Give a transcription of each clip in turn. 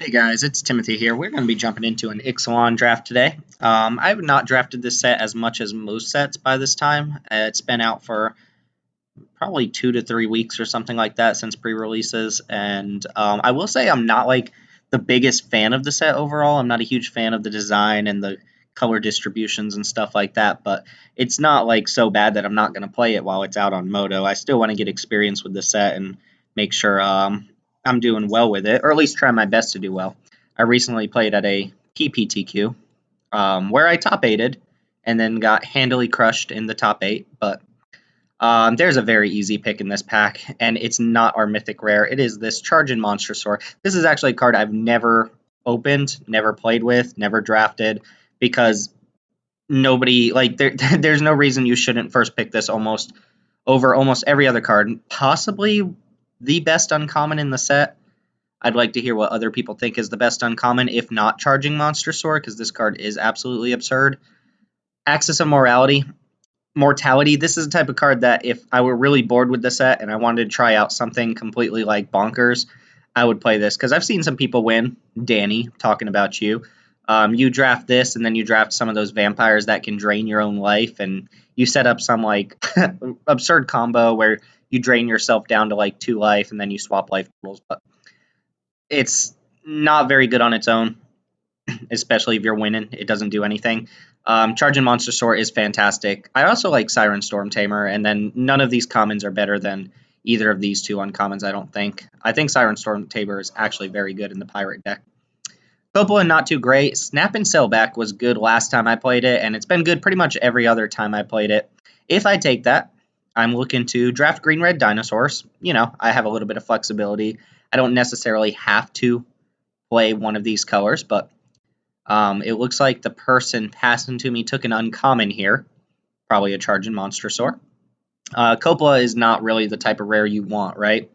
Hey guys, it's Timothy here. We're going to be jumping into an Ixalan draft today. I have not drafted this set as much as most sets by this time. It's been out for probably 2 to 3 weeks or something like that since pre-releases, and I will say I'm not like the biggest fan of the set overall. I'm not a huge fan of the design and the color distributions and stuff like that, but it's not like so bad that I'm not going to play it while it's out on Moto. I still want to get experience with the set and make sure I'm doing well with it, or at least try my best to do well. I recently played at a PPTQ where I top 8'd and then got handily crushed in the top 8, but there's a very easy pick in this pack, and it's not our mythic rare. It is this Charging Monstrosaur. This is actually a card I've never opened, never played with, never drafted, because nobody, like, there's no reason you shouldn't first pick this over almost every other card. Possibly the best uncommon in the set. I'd like to hear what other people think is the best uncommon, if not Charging Monstrosaur, because this card is absolutely absurd. Axis of Mortality. This is a type of card that if I were really bored with the set and I wanted to try out something completely like bonkers, I would play this, because I've seen some people win. Danny, talking about you. You draft this, and then you draft some of those vampires that can drain your own life, and you set up some like absurd combo where you drain yourself down to like 2 life, and then you swap life totals. But it's not very good on its own, especially if you're winning. It doesn't do anything. Charging Monstrosaur is fantastic. I also like Siren Storm Tamer, and then none of these commons are better than either of these two uncommons, I don't think. I think Siren Storm Tamer is actually very good in the Pirate deck. Coppola, not too great. Snap and Sailback was good last time I played it, and it's been good pretty much every other time I played it. If I take that, I'm looking to draft green-red dinosaurs. You know, I have a little bit of flexibility. I don't necessarily have to play one of these colors, but it looks like the person passing to me took an uncommon here. Probably a Charging Monstrosaur. Coppola is not really the type of rare you want, right?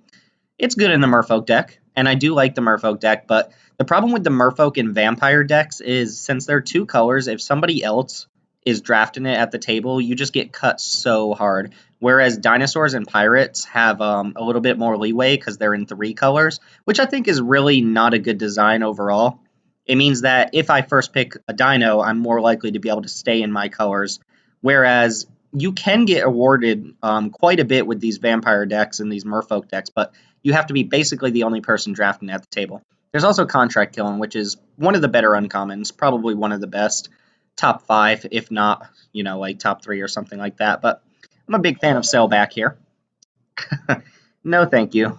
It's good in the Merfolk deck, and I do like the Merfolk deck, but the problem with the Merfolk and Vampire decks is, since they're 2 colors, if somebody else is drafting it at the table, you just get cut so hard. Whereas Dinosaurs and Pirates have a little bit more leeway because they're in 3 colors, which I think is really not a good design overall. It means that if I first pick a Dino, I'm more likely to be able to stay in my colors, whereas you can get awarded quite a bit with these Vampire decks and these Merfolk decks, but you have to be basically the only person drafting at the table. There's also Contract Killing, which is one of the better uncommons, probably one of the best. Top 5, if not, you know, like top 3 or something like that. But I'm a big fan of Sailback here. No, thank you.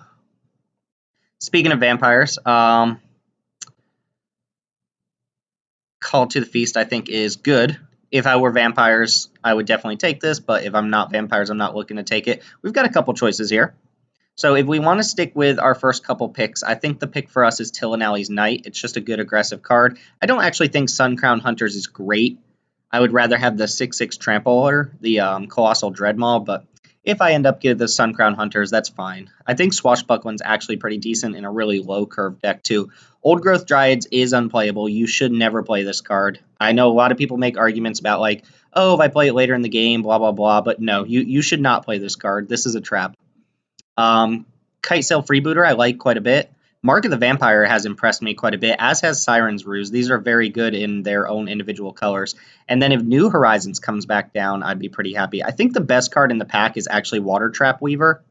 Speaking of vampires, Call to the Feast, I think, is good. If I were vampires, I would definitely take this, but if I'm not vampires, I'm not looking to take it. We've got a couple choices here. So if we want to stick with our first couple picks, I think the pick for us is Tillinelli's Knight. It's just a good aggressive card. I don't actually think Suncrown Hunters is great. I would rather have the 6/6 Trampler, the Colossal Dreadmaw, but if I end up getting the Suncrown Hunters, that's fine. I think Swashbuckling's actually pretty decent in a really low curve deck too. Old Growth Dryads is unplayable. You should never play this card. I know a lot of people make arguments about like, oh, if I play it later in the game, blah, blah, blah, but no, you should not play this card. This is a trap. Kite Sail Freebooter I like quite a bit. Mark of the Vampire has impressed me quite a bit, as has Siren's Ruse. These are very good in their own individual colors. And then if New Horizons comes back down, I'd be pretty happy. I think the best card in the pack is actually Water Trap Weaver.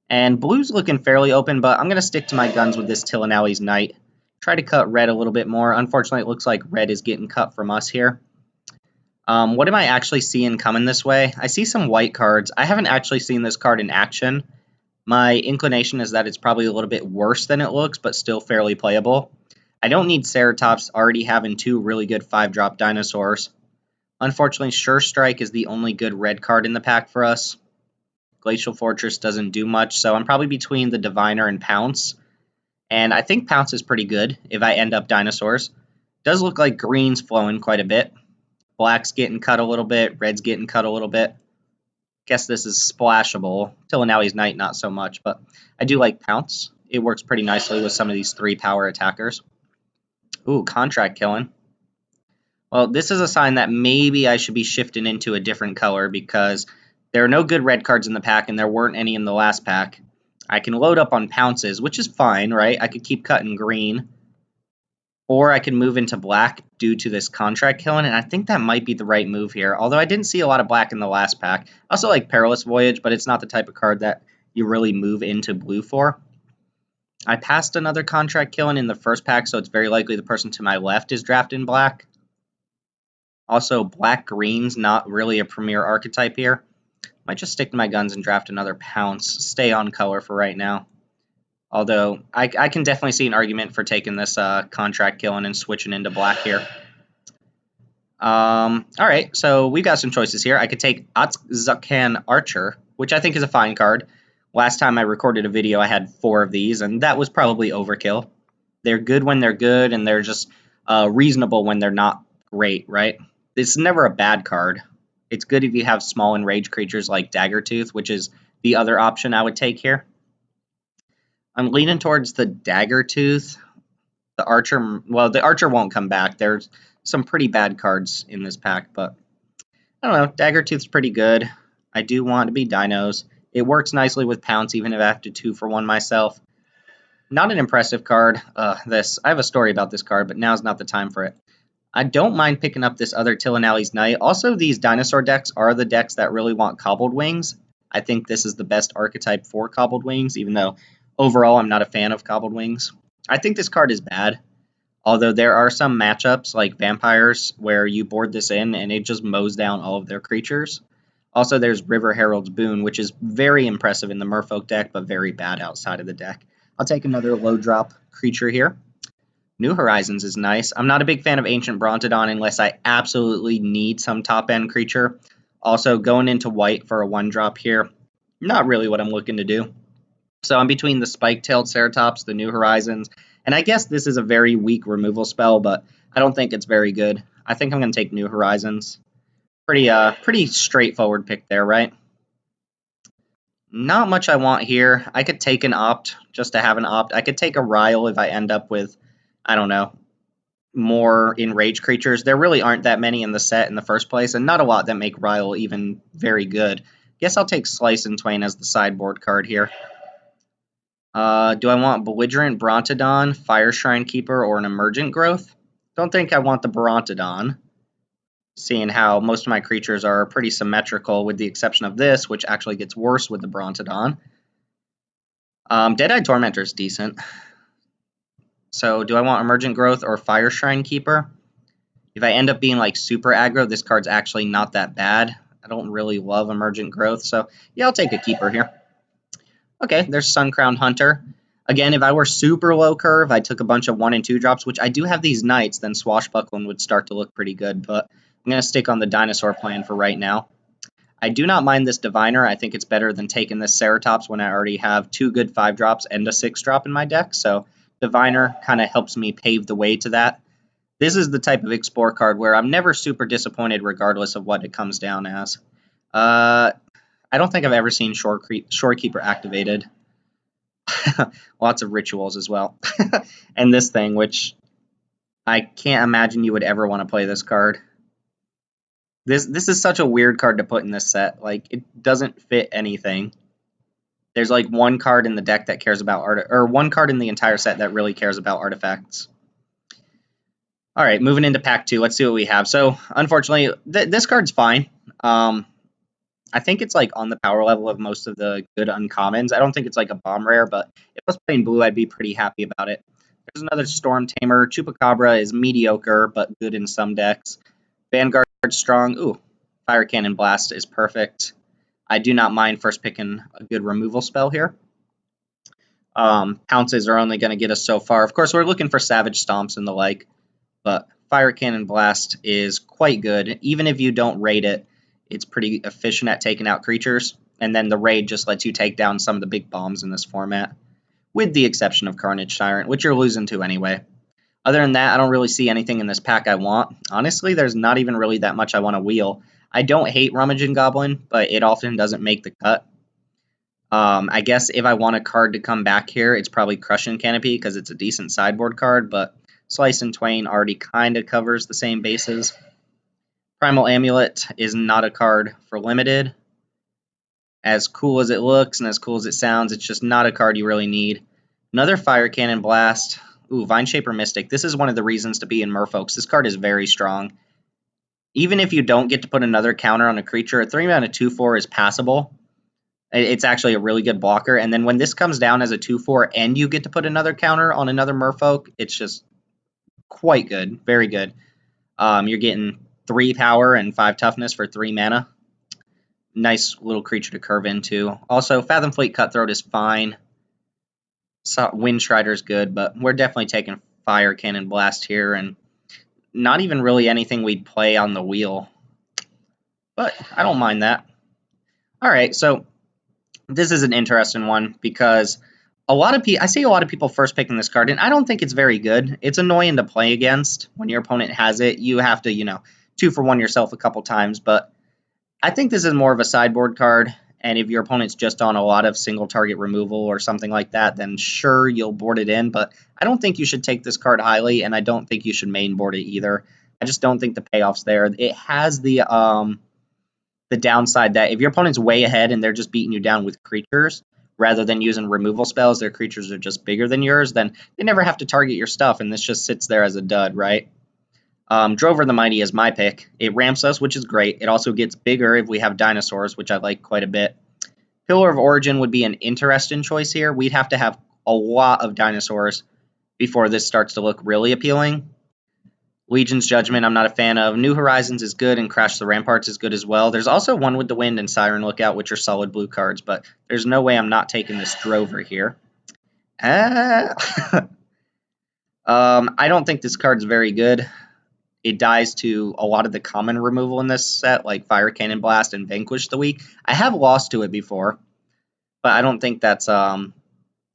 And blue's looking fairly open, but I'm going to stick to my guns with this Tillinelli's Knight. Try to cut red a little bit more. Unfortunately, it looks like red is getting cut from us here. What am I actually seeing coming this way? I see some white cards. I haven't actually seen this card in action. My inclination is that it's probably a little bit worse than it looks, but still fairly playable. I don't need Ceratops already having 2 really good 5-drop dinosaurs. Unfortunately, Sure Strike is the only good red card in the pack for us. Glacial Fortress doesn't do much, so I'm probably between the Diviner and Pounce. And I think Pounce is pretty good if I end up dinosaurs. Does look like green's flowing quite a bit. Black's getting cut a little bit, red's getting cut a little bit. Guess this is splashable. Tillinelli's Knight, not so much, but I do like Pounce. It works pretty nicely with some of these 3-power attackers. Ooh, Contract Killing. Well, this is a sign that maybe I should be shifting into a different color, because there are no good red cards in the pack, and there weren't any in the last pack. I can load up on Pounces, which is fine, right? I could keep cutting green. Or I can move into black due to this contract killing, and I think that might be the right move here. Although I didn't see a lot of black in the last pack. I also like Perilous Voyage, but it's not the type of card that you really move into blue for. I passed another contract killing in the first pack, so it's very likely the person to my left is drafting black. Also, black-green's not really a premier archetype here. Might just stick to my guns and draft another Pounce. Stay on color for right now. Although, I can definitely see an argument for taking this contract killing and switching into black here. Alright, so we've got some choices here. I could take Ixalan Archer, which I think is a fine card. Last time I recorded a video, I had 4 of these, and that was probably overkill. They're good when they're good, and they're just reasonable when they're not great, right? It's never a bad card. It's good if you have small enraged creatures like Daggertooth, which is the other option I would take here. I'm leaning towards the Daggertooth. The Archer, well, the Archer won't come back. There's some pretty bad cards in this pack, but I don't know. Daggertooth's pretty good. I do want to be dinos. It works nicely with Pounce, even if I have to 2-for-1 myself. Not an impressive card. I have a story about this card, but now's not the time for it. I don't mind picking up this other Tillinelli's Knight. Also, these dinosaur decks are the decks that really want Cobbled Wings. I think this is the best archetype for Cobbled Wings, even though overall I'm not a fan of Cobbled Wings. I think this card is bad, although there are some matchups like Vampires where you board this in and it just mows down all of their creatures. Also, there's River Herald's Boon, which is very impressive in the Merfolk deck, but very bad outside of the deck. I'll take another low drop creature here. New Horizons is nice. I'm not a big fan of Ancient Brontodon unless I absolutely need some top-end creature. Also, going into white for a 1-drop here, not really what I'm looking to do. So I'm between the Spike-tailed Ceratops, the New Horizons, and I guess this is a very weak removal spell, but I don't think it's very good. I think I'm going to take New Horizons. Pretty straightforward pick there, right? Not much I want here. I could take an Opt just to have an Opt. I could take a Ryle if I end up with, I don't know, more enraged creatures. There really aren't that many in the set in the first place, and not a lot that make Ryle even very good. Guess I'll take Slice and Twain as the sideboard card here. Do I want Belligerent Brontodon, Fire Shrine Keeper, or an Emergent Growth? Don't think I want the Brontodon, seeing how most of my creatures are pretty symmetrical with the exception of this, which actually gets worse with the Brontodon. Deadeye Tormentor is decent. So do I want Emergent Growth or Fire Shrine Keeper? If I end up being like super aggro, this card's actually not that bad. I don't really love Emergent Growth, so yeah, I'll take a Keeper here. Okay, there's Suncrown Hunter. Again, if I were super low curve, I took a bunch of 1 and 2 drops, which I do have these Knights, then Swashbuckling would start to look pretty good, but I'm going to stick on the Dinosaur plan for right now. I do not mind this Diviner. I think it's better than taking this Ceratops when I already have 2 good 5-drops and a 6-drop in my deck, so Diviner kind of helps me pave the way to that. This is the type of Explore card where I'm never super disappointed regardless of what it comes down as. I don't think I've ever seen Shorekeeper activated. Lots of rituals as well. And this thing, which I can't imagine you would ever want to play this card. This is such a weird card to put in this set. Like, it doesn't fit anything. There's like 1 card in the deck that cares about or 1 card in the entire set that really cares about artifacts. All right, moving into pack 2. Let's see what we have. So, unfortunately, this card's fine. I think it's like on the power level of most of the good uncommons. I don't think it's like a bomb rare, but if I was playing blue, I'd be pretty happy about it. There's another Storm Tamer. Chupacabra is mediocre, but good in some decks. Vanguard strong. Ooh, Fire Cannon Blast is perfect. I do not mind first picking a good removal spell here. Pounces are only going to get us so far. Of course, we're looking for Savage Stomps and the like, but Fire Cannon Blast is quite good. Even if you don't raid it, it's pretty efficient at taking out creatures, and then the raid just lets you take down some of the big bombs in this format, with the exception of Carnage Tyrant, which you're losing to anyway. Other than that, I don't really see anything in this pack I want. Honestly, there's not even really that much I want to wheel. I don't hate Rummaging Goblin, but it often doesn't make the cut. I guess if I want a card to come back here, it's probably Crushing Canopy because it's a decent sideboard card, but Slice and Twain already kind of covers the same bases. Primal Amulet is not a card for limited. As cool as it looks and as cool as it sounds, it's just not a card you really need. Another Fire Cannon Blast. Ooh, Vine Shaper Mystic. This is one of the reasons to be in Merfolks. This card is very strong. Even if you don't get to put another counter on a creature, a 3-mana 2/4 is passable. It's actually a really good blocker. And then when this comes down as a 2/4 and you get to put another counter on another Merfolk, it's just quite good. Very good. You're getting 3 power and 5 toughness for 3 mana. Nice little creature to curve into. Also, Fathom Fleet Cutthroat is fine. Wind Strider is good, but we're definitely taking Fire Cannon Blast here, and not even really anything we'd play on the wheel. But I don't mind that. All right, so this is an interesting one because I see a lot of people first picking this card, and I don't think it's very good. It's annoying to play against when your opponent has it. You have to, 2-for-1 yourself a couple times, but I think this is more of a sideboard card, and if your opponent's just on a lot of single target removal or something like that, then sure, you'll board it in, but I don't think you should take this card highly, and I don't think you should main board it either. I just don't think the payoff's there. It has the downside that if your opponent's way ahead and they're just beating you down with creatures, rather than using removal spells, their creatures are just bigger than yours, then they never have to target your stuff, and this just sits there as a dud, right? Drover the Mighty is my pick. It ramps us, which is great. It also gets bigger if we have dinosaurs, which I like quite a bit. Pillar of Origin would be an interesting choice here. We'd have to have a lot of dinosaurs before this starts to look really appealing. Legion's Judgment I'm not a fan of. New Horizons is good, and Crash the Ramparts is good as well. There's also One with the Wind and Siren Lookout, which are solid blue cards, but there's no way I'm not taking this Drover here. I don't think this card's very good. It dies to a lot of the common removal in this set, like Fire Cannon Blast and Vanquish the Weak. I have lost to it before, but I don't think that's going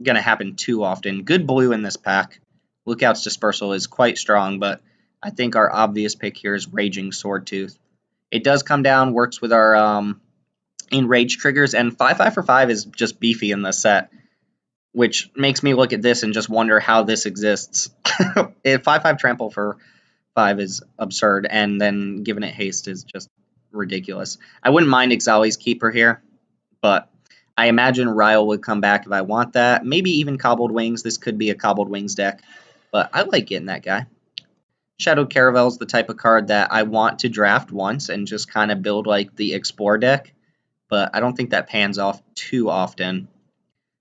to happen too often. Good blue in this pack. Lookout's Dispersal is quite strong, but I think our obvious pick here is Raging Swordtooth. It does come down, works with our enrage triggers, and 5/5 for 5 is just beefy in this set, which makes me look at this and just wonder how this exists. 5/5 trample for 5 is absurd, and then giving it haste is just ridiculous. I wouldn't mind Ixalan's Keeper here, but I imagine Ryle would come back if I want that. Maybe even Cobbled Wings. This could be a Cobbled Wings deck, but I like getting that guy. Shadowed Caravel is the type of card that I want to draft once and just kind of build like the Explore deck, but I don't think that pans off too often.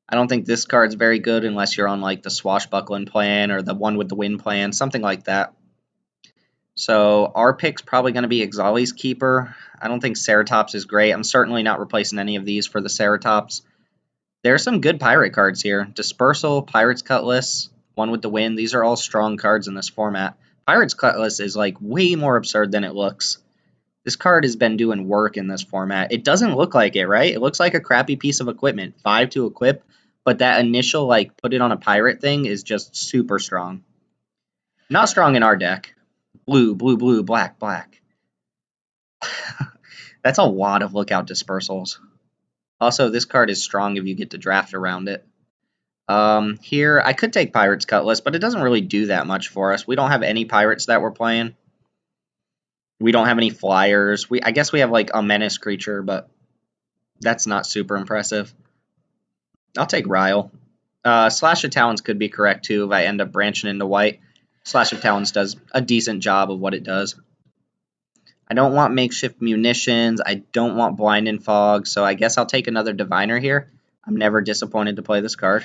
I don't think this card's very good unless you're on like the Swashbuckling plan or the One with the Wind plan, something like that. So our pick's probably going to be Ixalan's Keeper. I don't think Ceratops is great. I'm certainly not replacing any of these for the Ceratops. There's some good pirate cards here. Dispersal, Pirate's Cutlass, One with the Wind. These are all strong cards in this format. Pirate's Cutlass is like way more absurd than it looks. This card has been doing work in this format. It doesn't look like it, right? It looks like a crappy piece of equipment. 5 to equip, but that initial like put it on a pirate thing is just super strong. Not strong in our deck. Blue, blue, blue, black, black. That's a lot of Lookout Dispersals. Also, this card is strong if you get to draft around it. Here, I could take Pirate's Cutlass, but it doesn't really do that much for us. We don't have any pirates that we're playing. We don't have any flyers. I guess we have like a menace creature, but that's not super impressive. I'll take Ryle. Slash of Talons could be correct too if I end up branching into white. Slash of Talons does a decent job of what it does. I don't want Makeshift Munitions. I don't want Blind and Fog, so I guess I'll take another Diviner here. I'm never disappointed to play this card.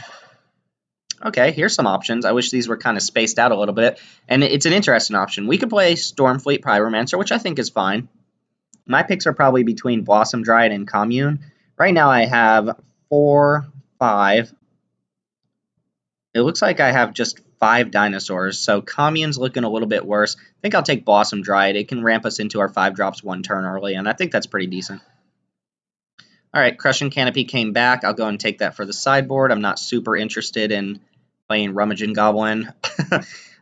Okay, here's some options. I wish these were kind of spaced out a little bit. And it's an interesting option. We could play Stormfleet Pyromancer, which I think is fine. My picks are probably between Blossom Dryad and Commune. Right now I have 4, 5. It looks like I have just 5 dinosaurs, so Commune's looking a little bit worse. I think I'll take Blossom Dryad. It can ramp us into our 5 drops 1 turn early, and I think that's pretty decent. Alright, Crushing Canopy came back. I'll go and take that for the sideboard. I'm not super interested in playing Rummaging Goblin.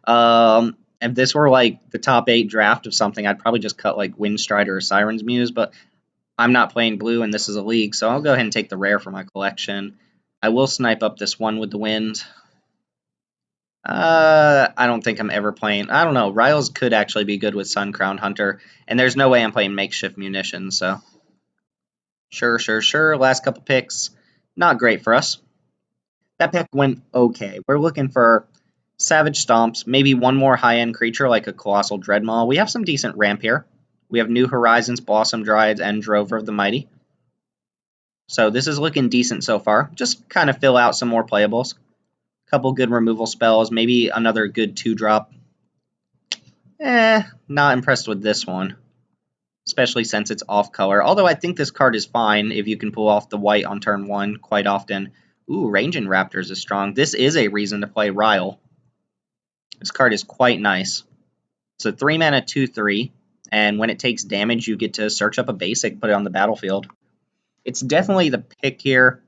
If this were like the top 8 draft of something, I'd probably just cut like Windstrider or Siren's Muse, but I'm not playing blue and this is a league, so I'll go ahead and take the rare for my collection. I will snipe up this One with the Wind. I don't think I'm ever playing. I don't know. Ryle's could actually be good with Suncrown Hunter, and there's no way I'm playing Makeshift Munitions, so. Sure. Last couple picks, not great for us. That pick went okay. We're looking for Savage Stomps, maybe one more high-end creature like a Colossal Dreadmaw. We have some decent ramp here. We have New Horizons, Blossom Dryads, and Drover of the Mighty. So this is looking decent so far. Just kind of fill out some more playables. A couple good removal spells, maybe another good 2-drop. Not impressed with this one, especially since it's off color. Although I think this card is fine if you can pull off the white on turn 1 quite often. Ooh, Ranging Raptors is strong. This is a reason to play Ryle. This card is quite nice. It's a 3-mana 2/3, and when it takes damage, you get to search up a basic, put it on the battlefield. It's definitely the pick here.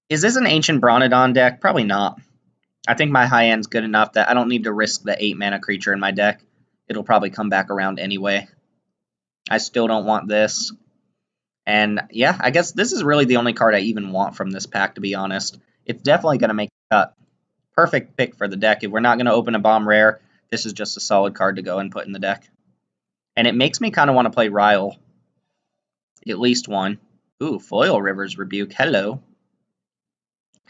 Is this an Ancient Bronodon deck? Probably not. I think my high end's good enough that I don't need to risk the 8-mana creature in my deck. It'll probably come back around anyway. I still don't want this. And yeah, I guess this is really the only card I even want from this pack, to be honest. It's definitely going to make the cut. Perfect pick for the deck. If we're not going to open a bomb rare, this is just a solid card to go and put in the deck. And it makes me kind of want to play Ryle. At least one. Ooh, Foil River's Rebuke. Hello.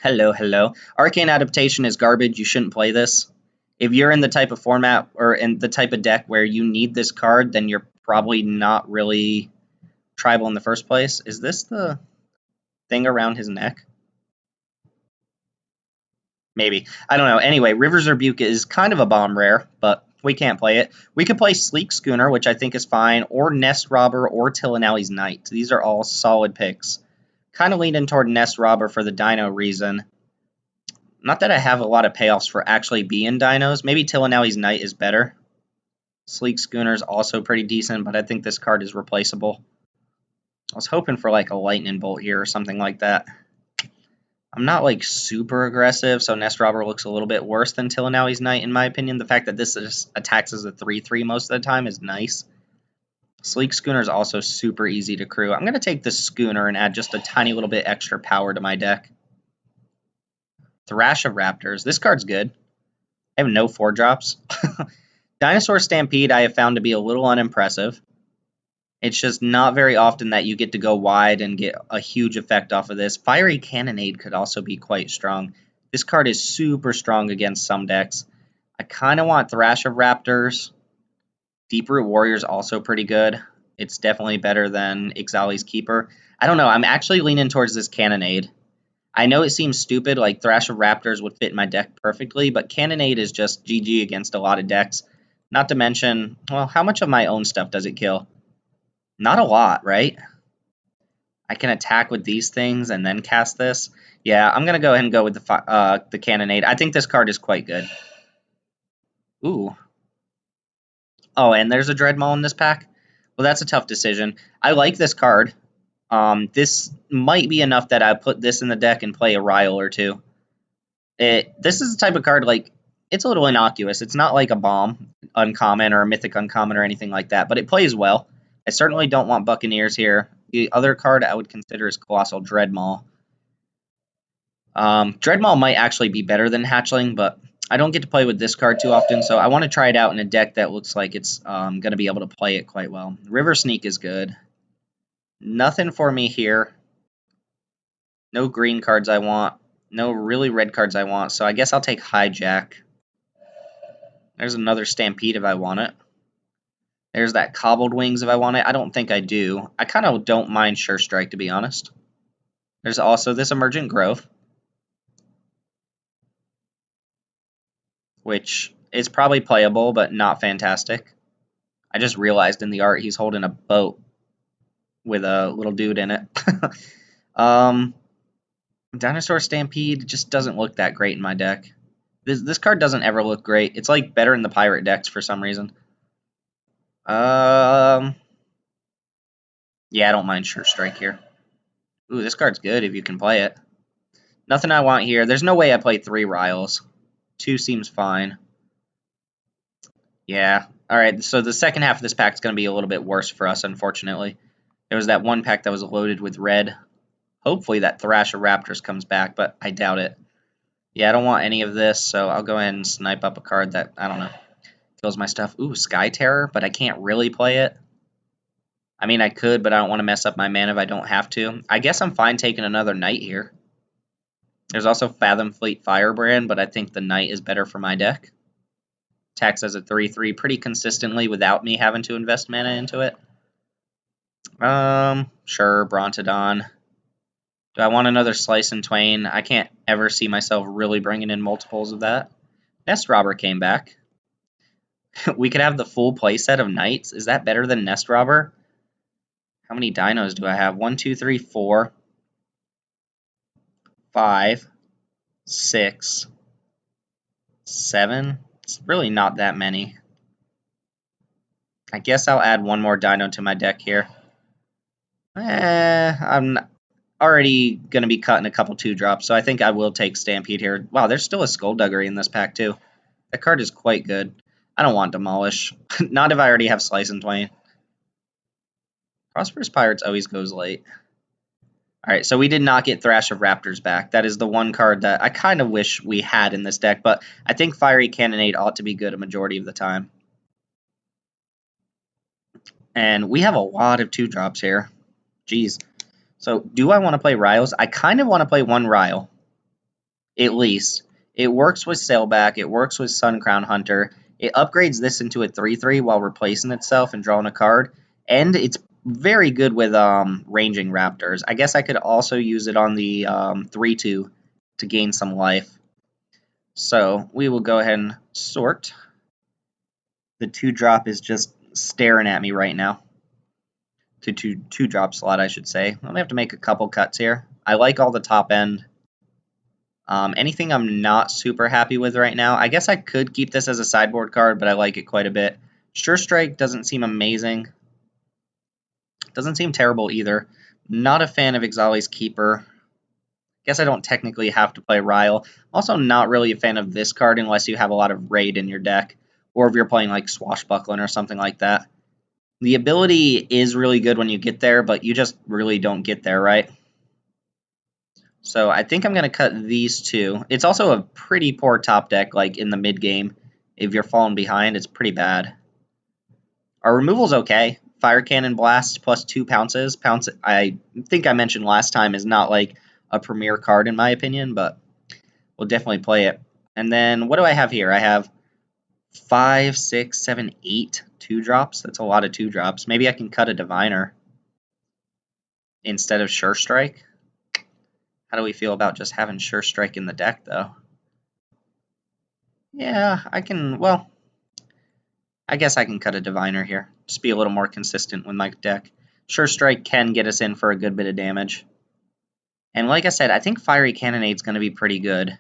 Hello, hello. Arcane Adaptation is garbage. You shouldn't play this. If you're in the type of format or in the type of deck where you need this card, then you're probably not really tribal in the first place. Is this the thing around his neck? Maybe. I don't know. Anyway, River's Rebuke is kind of a bomb rare, but we can't play it. We could play Sleek Schooner, which I think is fine, or Nest Robber, or Tillinelli's Knight. These are all solid picks. Kind of leaning toward Nest Robber for the dino reason. Not that I have a lot of payoffs for actually being dinos. Maybe Tillinelli's Knight is better. Sleek Schooner is also pretty decent, but I think this card is replaceable. I was hoping for like a Lightning Bolt here or something like that. I'm not like super aggressive, so Nest Robber looks a little bit worse than Tillinelli's Knight in my opinion. The fact that this attacks as a 3/3 most of the time is nice. Sleek Schooner is also super easy to crew. I'm going to take the Schooner and add just a tiny little bit extra power to my deck. Thrash of Raptors. This card's good. I have no 4-drops. Dinosaur Stampede I have found to be a little unimpressive. It's just not very often that you get to go wide and get a huge effect off of this. Fiery Cannonade could also be quite strong. This card is super strong against some decks. I kind of want Thrash of Raptors. Deeproot Warrior is also pretty good. It's definitely better than Ixali's Keeper. I don't know. I'm actually leaning towards this Cannonade. I know it seems stupid, like Thrash of Raptors would fit in my deck perfectly, but Cannonade is just GG against a lot of decks. Not to mention, well, how much of my own stuff does it kill? Not a lot, right? I can attack with these things and then cast this. Yeah, I'm going to go ahead and go with the Cannonade. I think this card is quite good. Ooh. Oh, and there's a Dreadmaw in this pack? Well, that's a tough decision. I like this card. This might be enough that I put this in the deck and play a Ryle or two. This is the type of card, like, it's a little innocuous. It's not like a bomb uncommon or a mythic uncommon or anything like that, but it plays well. I certainly don't want Buccaneers here. The other card I would consider is Colossal Dreadmaw. Dreadmaw might actually be better than Hatchling, but I don't get to play with this card too often, so I want to try it out in a deck that looks like it's going to be able to play it quite well. River Sneak is good. Nothing for me here. No green cards I want. No really red cards I want, so I guess I'll take Hijack. There's another Stampede if I want it. There's that Cobbled Wings if I want it. I don't think I do. I kind of don't mind Sure Strike, to be honest. There's also this Emergent Growth, which is probably playable, but not fantastic. I just realized in the art he's holding a boat with a little dude in it. Dinosaur Stampede just doesn't look that great in my deck. This card doesn't ever look great. It's like better in the pirate decks for some reason. Yeah, I don't mind Sure Strike here. Ooh, this card's good if you can play it. Nothing I want here. There's no way I play 3 Ryles. 2 seems fine. Yeah. Alright, so the second half of this pack is going to be a little bit worse for us, unfortunately. There was that one pack that was loaded with red. Hopefully that Thrash of Raptors comes back, but I doubt it. Yeah, I don't want any of this, so I'll go ahead and snipe up a card that, I don't know, kills my stuff. Ooh, Sky Terror, but I can't really play it. I mean, I could, but I don't want to mess up my mana if I don't have to. I guess I'm fine taking another Knight here. There's also Fathom Fleet Firebrand, but I think the Knight is better for my deck. Attacks as a 3/3 pretty consistently without me having to invest mana into it. Sure, Brontodon. Do I want another Slice and Twain? I can't ever see myself really bringing in multiples of that. Nest Robber came back. We could have the full playset of Knights. Is that better than Nest Robber? How many dinos do I have? 1, 2, 3, 4, 5, 6, 7. It's really not that many. I guess I'll add one more dino to my deck here. I'm already going to be cutting a couple 2-drops, so I think I will take Stampede here. Wow, there's still a Skullduggery in this pack, too. That card is quite good. I don't want Demolish. Not if I already have Slice and Twain. Prosperous Pirates always goes late. Alright, so we did not get Thrash of Raptors back. That is the one card that I kind of wish we had in this deck, but I think Fiery Cannonade ought to be good a majority of the time. And we have a lot of 2-drops here. Jeez. So, do I want to play Riles? I kind of want to play one Ryle. At least. It works with Sailback. It works with Suncrown Hunter. It upgrades this into a 3/3 while replacing itself and drawing a card. And it's very good with ranging Raptors. I guess I could also use it on the 3/2 to gain some life. So, we will go ahead and sort. The 2-drop is just staring at me right now. To 2-drop slot, I should say. I'm going to have to make a couple cuts here. I like all the top end. Anything I'm not super happy with right now. I guess I could keep this as a sideboard card, but I like it quite a bit. Sure Strike doesn't seem amazing. Doesn't seem terrible either. Not a fan of Ixali's Keeper. Guess I don't technically have to play Ryle. Also not really a fan of this card unless you have a lot of Raid in your deck. Or if you're playing like Swashbuckling or something like that. The ability is really good when you get there, but you just really don't get there, right? So I think I'm going to cut these two. It's also a pretty poor top deck, like in the mid game. If you're falling behind, it's pretty bad. Our removal's okay. Fire Cannon Blast plus 2 Pounces. Pounce, I think I mentioned last time, is not like a premier card in my opinion, but we'll definitely play it. And then what do I have here? I have 5, 6, 7, 8 2-drops. That's a lot of 2-drops. Maybe I can cut a Diviner instead of Sure Strike. How do we feel about just having Sure Strike in the deck, though? Yeah, I can, well, I guess I can cut a Diviner here. Just be a little more consistent with my deck. Sure Strike can get us in for a good bit of damage. And like I said, I think Fiery Cannonade's going to be pretty good.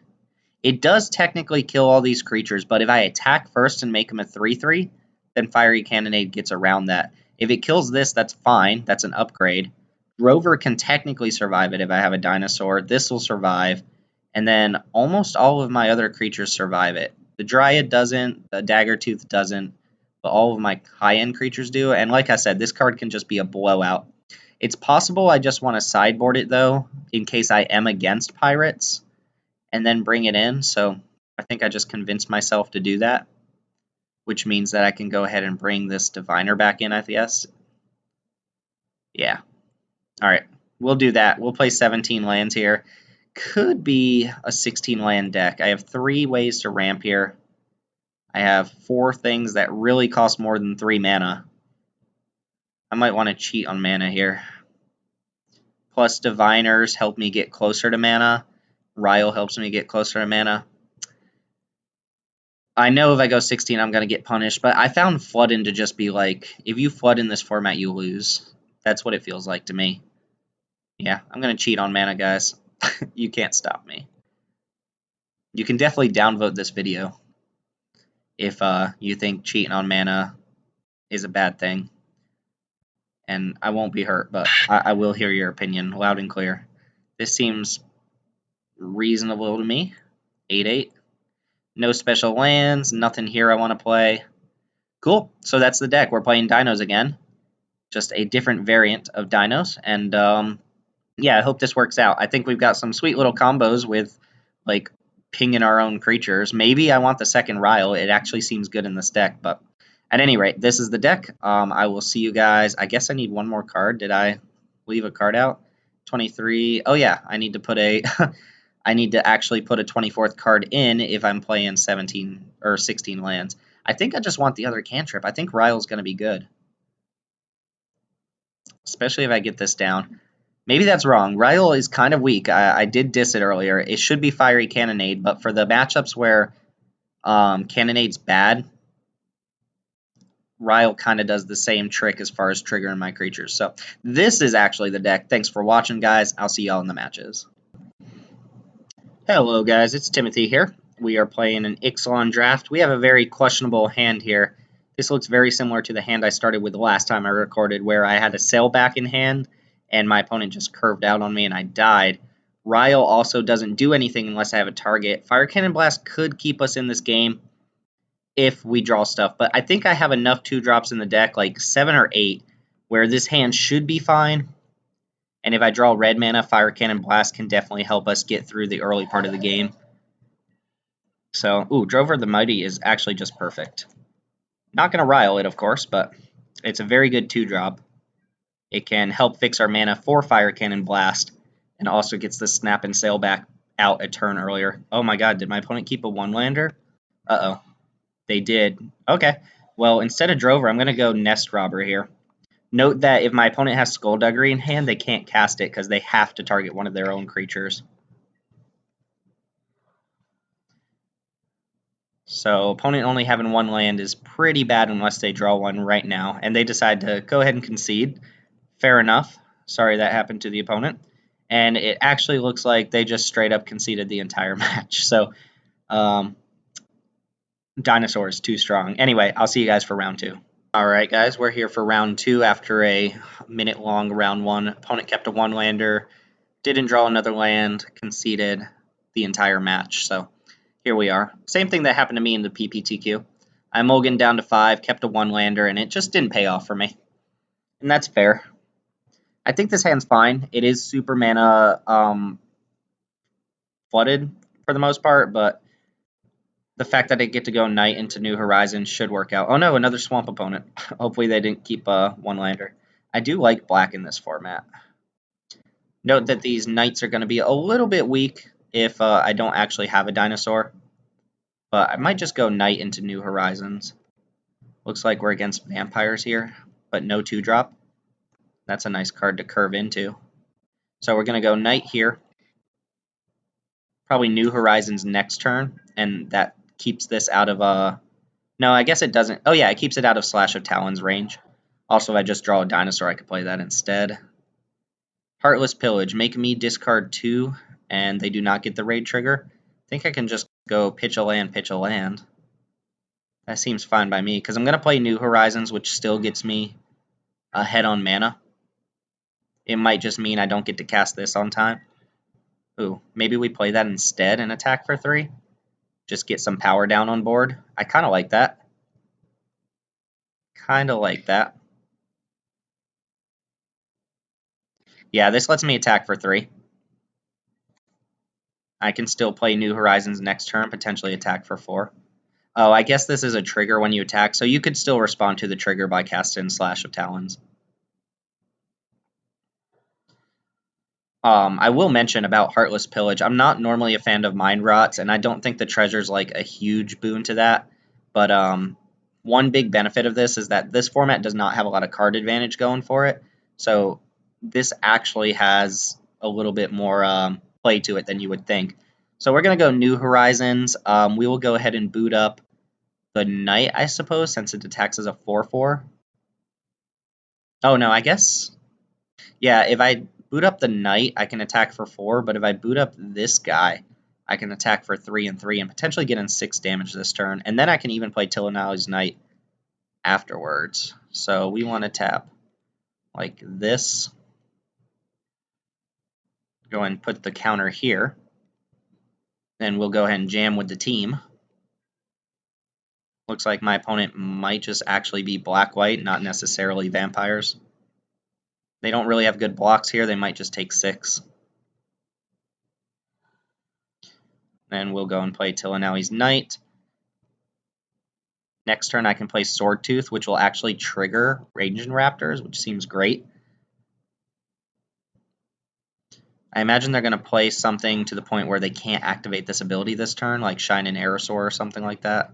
It does technically kill all these creatures, but if I attack first and make them a 3/3, then Fiery Cannonade gets around that. If it kills this, that's fine. That's an upgrade. Rover can technically survive it if I have a dinosaur. This will survive. And then almost all of my other creatures survive it. The Dryad doesn't, the Daggertooth doesn't, but all of my high-end creatures do. And like I said, this card can just be a blowout. It's possible I just want to sideboard it, though, in case I am against pirates, and then bring it in. So I think I just convinced myself to do that, which means that I can go ahead and bring this Diviner back in, I guess. Yeah. All right, we'll do that. We'll play 17 lands here. Could be a 16 land deck. I have 3 ways to ramp here. I have 4 things that really cost more than 3 mana. I might want to cheat on mana here. Plus Diviners help me get closer to mana. Ryle helps me get closer to mana. I know if I go 16, I'm going to get punished, but I found Flooding to just be like, if you flood in this format, you lose. That's what it feels like to me. Yeah, I'm going to cheat on mana, guys. You can't stop me. You can definitely downvote this video if you think cheating on mana is a bad thing. And I won't be hurt, but I will hear your opinion loud and clear. This seems reasonable to me. 8/8. No special lands, nothing here I want to play. Cool, so that's the deck. We're playing Dinos again. Just a different variant of Dinos. And yeah, I hope this works out. I think we've got some sweet little combos with like pinging our own creatures. Maybe I want the second Ryle. It actually seems good in this deck, but at any rate, this is the deck. I will see you guys. I guess I need one more card. Did I leave a card out? 23. Oh yeah, I need to put a I need to actually put a 24th card in if I'm playing 17 or 16 lands. I think I just want the other cantrip. I think Ryle's going to be good, especially if I get this down. Maybe that's wrong. Ryle is kind of weak. I did diss it earlier. It should be Fiery Cannonade, but for the matchups where Cannonade's bad, Ryle kind of does the same trick as far as triggering my creatures. So this is actually the deck. Thanks for watching, guys. I'll see y'all in the matches. Hello, guys. It's Timothy here. We are playing an Ixalan Draft. We have a very questionable hand here. This looks very similar to the hand I started with the last time I recorded, where I had a sailback in hand, and my opponent just curved out on me, and I died. Ryle also doesn't do anything unless I have a target. Fire Cannon Blast could keep us in this game if we draw stuff, but I think I have enough 2-drops in the deck, like 7 or 8, where this hand should be fine. And if I draw red mana, Fire Cannon Blast can definitely help us get through the early part of the game. So, Drover the Mighty is actually just perfect. Not going to Ryle it, of course, but it's a very good 2-drop. It can help fix our mana for Fire Cannon Blast, and also gets the Snap and Sail back out a turn earlier. Oh my god, did my opponent keep a 1-lander? Uh-oh. They did. Okay. Well, instead of Drover, I'm going to go Nest Robber here. Note that if my opponent has Skullduggery in hand, they can't cast it because they have to target one of their own creatures. So opponent only having 1 land is pretty bad unless they draw one right now, and they decide to go ahead and concede. Fair enough. Sorry that happened to the opponent. And it actually looks like they just straight up conceded the entire match. So Dinosaur is too strong. Anyway, I'll see you guys for round 2. Alright guys, we're here for round 2 after a minute-long round 1. Opponent kept a 1-lander, didn't draw another land, conceded the entire match. So here we are. Same thing that happened to me in the PPTQ. I mulliganed down to 5, kept a 1-lander, and it just didn't pay off for me. And that's fair. I think this hand's fine. It is super mana flooded for the most part, but the fact that I get to go Knight into New Horizons should work out. Oh no, another Swamp opponent. Hopefully they didn't keep a 1-lander. I do like black in this format. Note that these Knights are going to be a little bit weak if I don't actually have a Dinosaur. But I might just go Knight into New Horizons. Looks like we're against Vampires here, but no 2-drop. That's a nice card to curve into. So we're going to go Knight here. Probably New Horizons next turn, and that keeps this out of no, I guess it doesn't. Oh yeah, it keeps it out of Slash of Talons range. Also, if I just draw a Dinosaur, I could play that instead. Heartless Pillage. Make me discard 2, and they do not get the raid trigger. I think I can just go pitch a land, pitch a land. That seems fine by me, because I'm going to play New Horizons, which still gets me ahead on mana. It might just mean I don't get to cast this on time. Maybe we play that instead and attack for 3? Just get some power down on board. I kind of like that. Yeah, this lets me attack for 3. I can still play New Horizons next turn, potentially attack for 4. Oh, I guess this is a trigger when you attack, so you could still respond to the trigger by casting Slash of Talons. I will mention about Heartless Pillage. I'm not normally a fan of Mind Rots, and I don't think the treasure's like a huge boon to that. But one big benefit of this is that this format does not have a lot of card advantage going for it. So this actually has a little bit more play to it than you would think. So we're going to go New Horizons. We will go ahead and boot up the Knight, I suppose, since it attacks as a 4/4. Oh, no, I guess. Yeah, if I boot up the Knight, I can attack for 4, but if I boot up this guy, I can attack for 3 and 3 and potentially get in 6 damage this turn. And then I can even play Tillinali's Knight afterwards. So we want to tap like this. Go and put the counter here. Then we'll go ahead and jam with the team. Looks like my opponent might just actually be black-white, not necessarily vampires. They don't really have good blocks here. They might just take 6. Then we'll go and play Tillinali's Knight. Next turn I can play Swordtooth, which will actually trigger Raging Raptors, which seems great. I imagine they're going to play something to the point where they can't activate this ability this turn, like Shine and Aerosaur or something like that.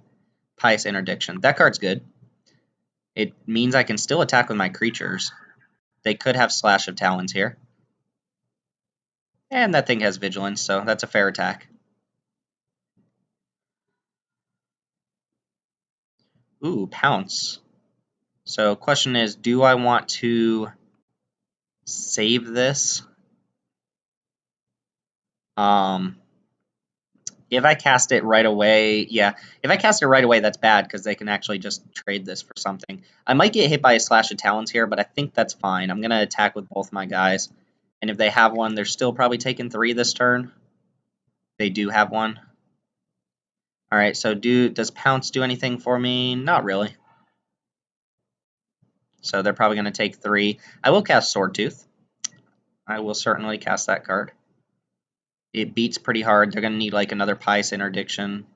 Pious Interdiction. That card's good. It means I can still attack with my creatures. They could have Slash of Talons here. And that thing has Vigilance, so that's a fair attack. Ooh, Pounce. So question is, do I want to save this? If I cast it right away, yeah. If I cast it right away, that's bad because they can actually just trade this for something. I might get hit by a Slash of Talons here, but I think that's fine. I'm going to attack with both my guys. And if they have one, they're still probably taking 3 this turn. They do have one. Alright, so does Pounce do anything for me? Not really. So they're probably going to take 3. I will cast Sword Tooth. I will certainly cast that card. It beats pretty hard. They're going to need like another Pious Interdiction.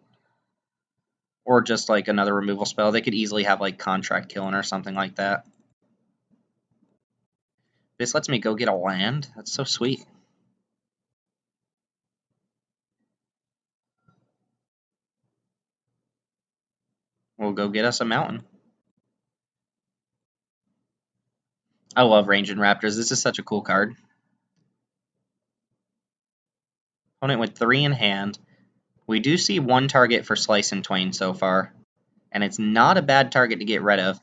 Or just like another removal spell. They could easily have like Contract Killing or something like that. This lets me go get a land. That's so sweet. We'll go get us a mountain. I love Ranging Raptors. This is such a cool card. Opponent with 3 in hand. We do see 1 target for Slice and Twain so far. And it's not a bad target to get rid of.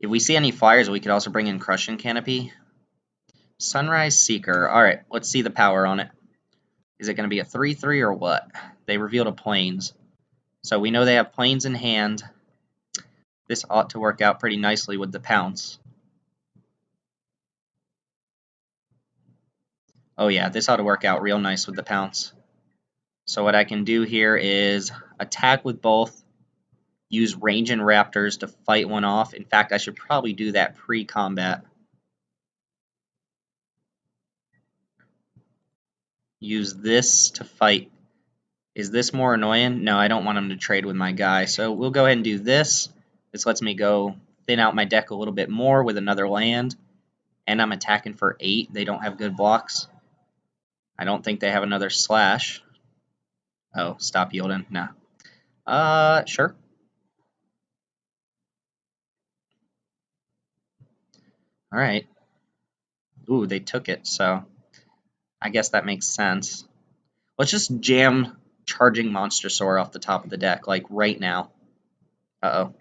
If we see any flyers, we could also bring in Crushing Canopy. Sunrise Seeker. Alright, let's see the power on it. Is it going to be a 3/3 or what? They revealed a Plains. So we know they have Plains in hand. This ought to work out pretty nicely with the Pounce. Oh yeah, this ought to work out real nice with the Pounce. So what I can do here is attack with both, use Ranging Raptors to fight one off. In fact, I should probably do that pre-combat. Use this to fight. Is this more annoying? No, I don't want him to trade with my guy. So we'll go ahead and do this. This lets me go thin out my deck a little bit more with another land. And I'm attacking for 8. They don't have good blocks. I don't think they have another Slash. Oh, stop yielding. Nah. Sure. Alright. Ooh, they took it, so I guess that makes sense. Let's just jam Charging Monstrosaur off the top of the deck, like right now. Uh-oh.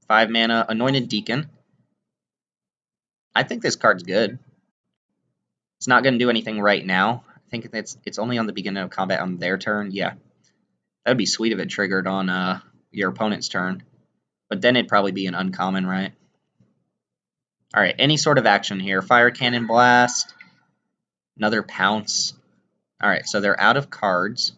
5 mana, Anointed Deacon. I think this card's good. It's not going to do anything right now. I think it's only on the beginning of combat on their turn. Yeah. That would be sweet if it triggered on your opponent's turn. But then it'd probably be an uncommon, right? Alright, any sort of action here. Fire Cannon Blast. Another Pounce. Alright, so they're out of cards.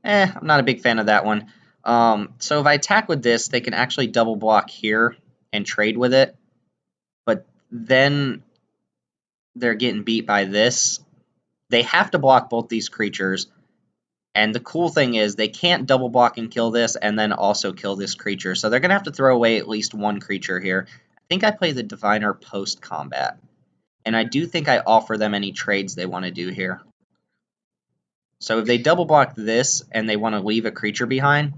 I'm not a big fan of that one. So if I attack with this, they can actually double block here and trade with it. But then they're getting beat by this. They have to block both these creatures. And the cool thing is they can't double block and kill this and then also kill this creature. So they're going to have to throw away at least one creature here. I think I play the Diviner post-combat. And I do think I offer them any trades they want to do here. So if they double block this and they want to leave a creature behind,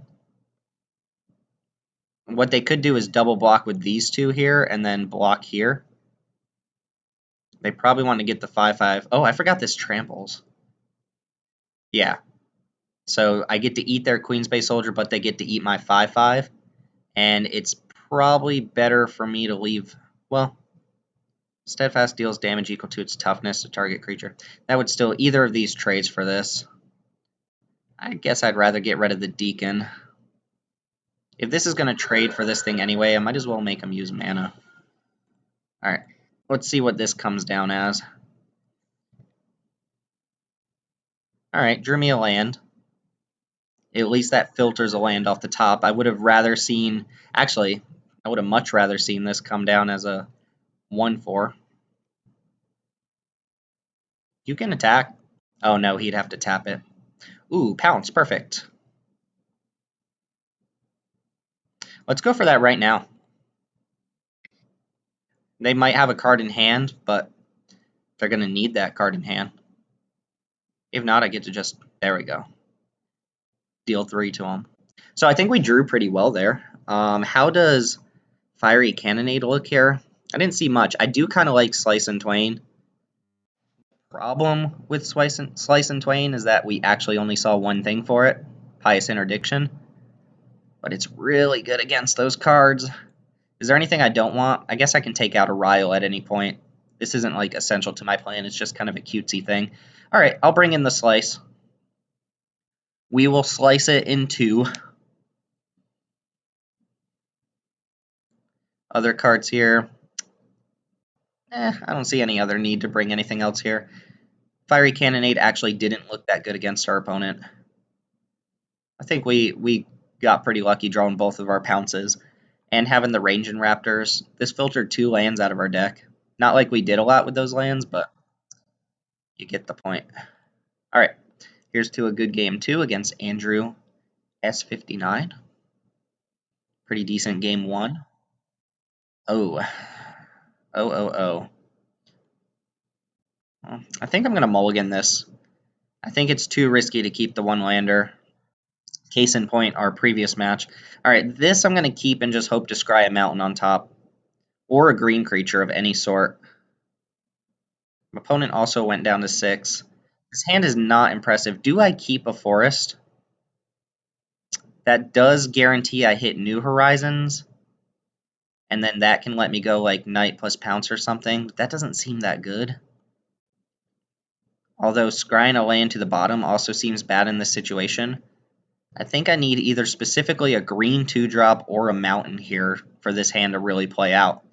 what they could do is double block with these two here and then block here. They probably want to get the 5/5. Oh, I forgot this tramples. Yeah. So I get to eat their Queensbay Soldier, but they get to eat my 5/5. And it's probably better for me to leave... Well, Steadfast deals damage equal to its toughness to target creature. That would still... Either of these trades for this. I guess I'd rather get rid of the Deacon. If this is going to trade for this thing anyway, I might as well make him use mana. Alright, let's see what this comes down as. Alright, drew me a land. At least that filters a land off the top. I would have rather seen... Actually, I would have much rather seen this come down as a 1/4. You can attack. Oh no, he'd have to tap it. Ooh, Pounce, perfect. Let's go for that right now. They might have a card in hand, but they're going to need that card in hand. If not, I get to just, there we go, deal 3 to them. So I think we drew pretty well there. How does Fiery Cannonade look here? I didn't see much. I do kind of like Slice and Twain. Problem with Slice and Twain is that we actually only saw one thing for it, Pious Interdiction. But it's really good against those cards. Is there anything I don't want? I guess I can take out a Ryle at any point. This isn't like essential to my plan. It's just kind of a cutesy thing. All right, I'll bring in the Slice. We will slice it into other cards here. I don't see any other need to bring anything else here. Fiery Cannonade actually didn't look that good against our opponent. I think we got pretty lucky drawing both of our pounces and having the Ranging Raptors. This filtered 2 lands out of our deck. Not like we did a lot with those lands, but you get the point. All right, here's to a good game 2 against Andrew S59. Pretty decent game 1. Oh. Oh. Well, I think I'm going to mulligan this. I think it's too risky to keep the 1-lander. Case in point, our previous match. All right, this I'm going to keep and just hope to scry a mountain on top. Or a green creature of any sort. My opponent also went down to 6. This hand is not impressive. Do I keep a forest? That does guarantee I hit New Horizons. And then that can let me go like Knight plus Pounce or something. That doesn't seem that good. Although scrying a land to the bottom also seems bad in this situation. I think I need either specifically a green 2-drop or a mountain here for this hand to really play out.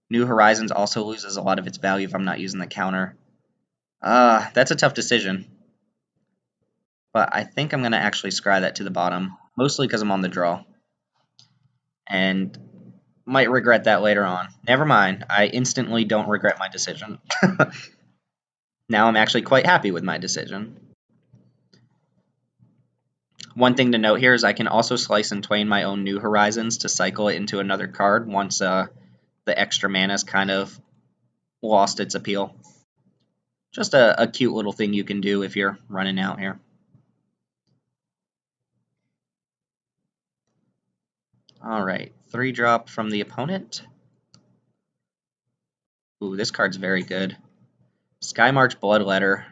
New Horizons also loses a lot of its value if I'm not using the counter. That's a tough decision. But I think I'm going to actually scry that to the bottom, mostly because I'm on the draw. And might regret that later on. Never mind, I instantly don't regret my decision. Now I'm actually quite happy with my decision. One thing to note here is I can also Slice and Twain my own New Horizons to cycle it into another card once the extra mana's kind of lost its appeal. Just a cute little thing you can do if you're running out here. Alright, 3-drop from the opponent. Ooh, this card's very good. Skymarch Bloodletter.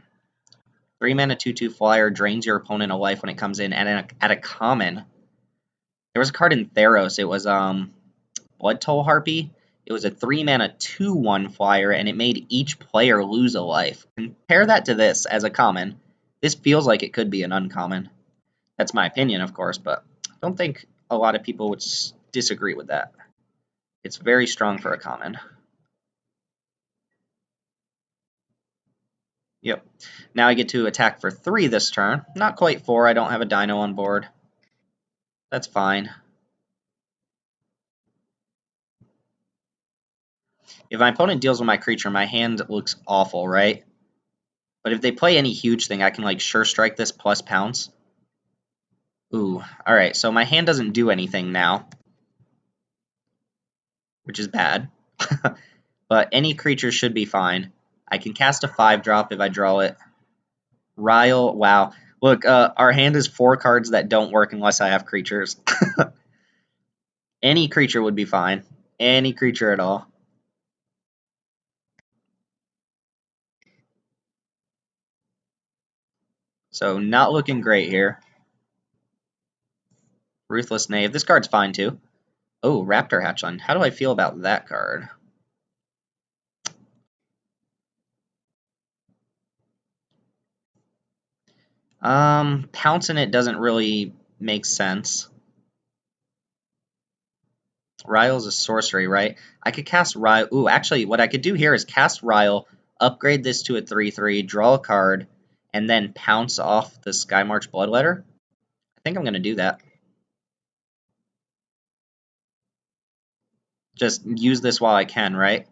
3-mana 2/2 flyer drains your opponent a life when it comes in at a common. There was a card in Theros. It was Blood Toll Harpy. It was a 3-mana 2/1 flyer, and it made each player lose a life. Compare that to this as a common. This feels like it could be an uncommon. That's my opinion, of course, but I don't think a lot of people would disagree with that. It's very strong for a common. Yep. Now I get to attack for 3 this turn. Not quite 4. I don't have a dino on board. That's fine. If my opponent deals with my creature, my hand looks awful, right? But if they play any huge thing, I can like sure strike this plus pounce. Ooh, alright, so my hand doesn't do anything now, which is bad. But any creature should be fine. I can cast a 5-drop if I draw it. Ryle, wow. Look, our hand is 4 cards that don't work unless I have creatures. Any creature would be fine. Any creature at all. So not looking great here. Ruthless Knave. This card's fine too. Oh, Raptor Hatchling. How do I feel about that card? Pouncing it doesn't really make sense. Ryle's a sorcery, right? I could cast Ryle. Ooh, actually, what I could do here is cast Ryle, upgrade this to a 3/3, draw a card, and then pounce off the Skymarch Bloodletter. I think I'm going to do that. Just use this while I can, right?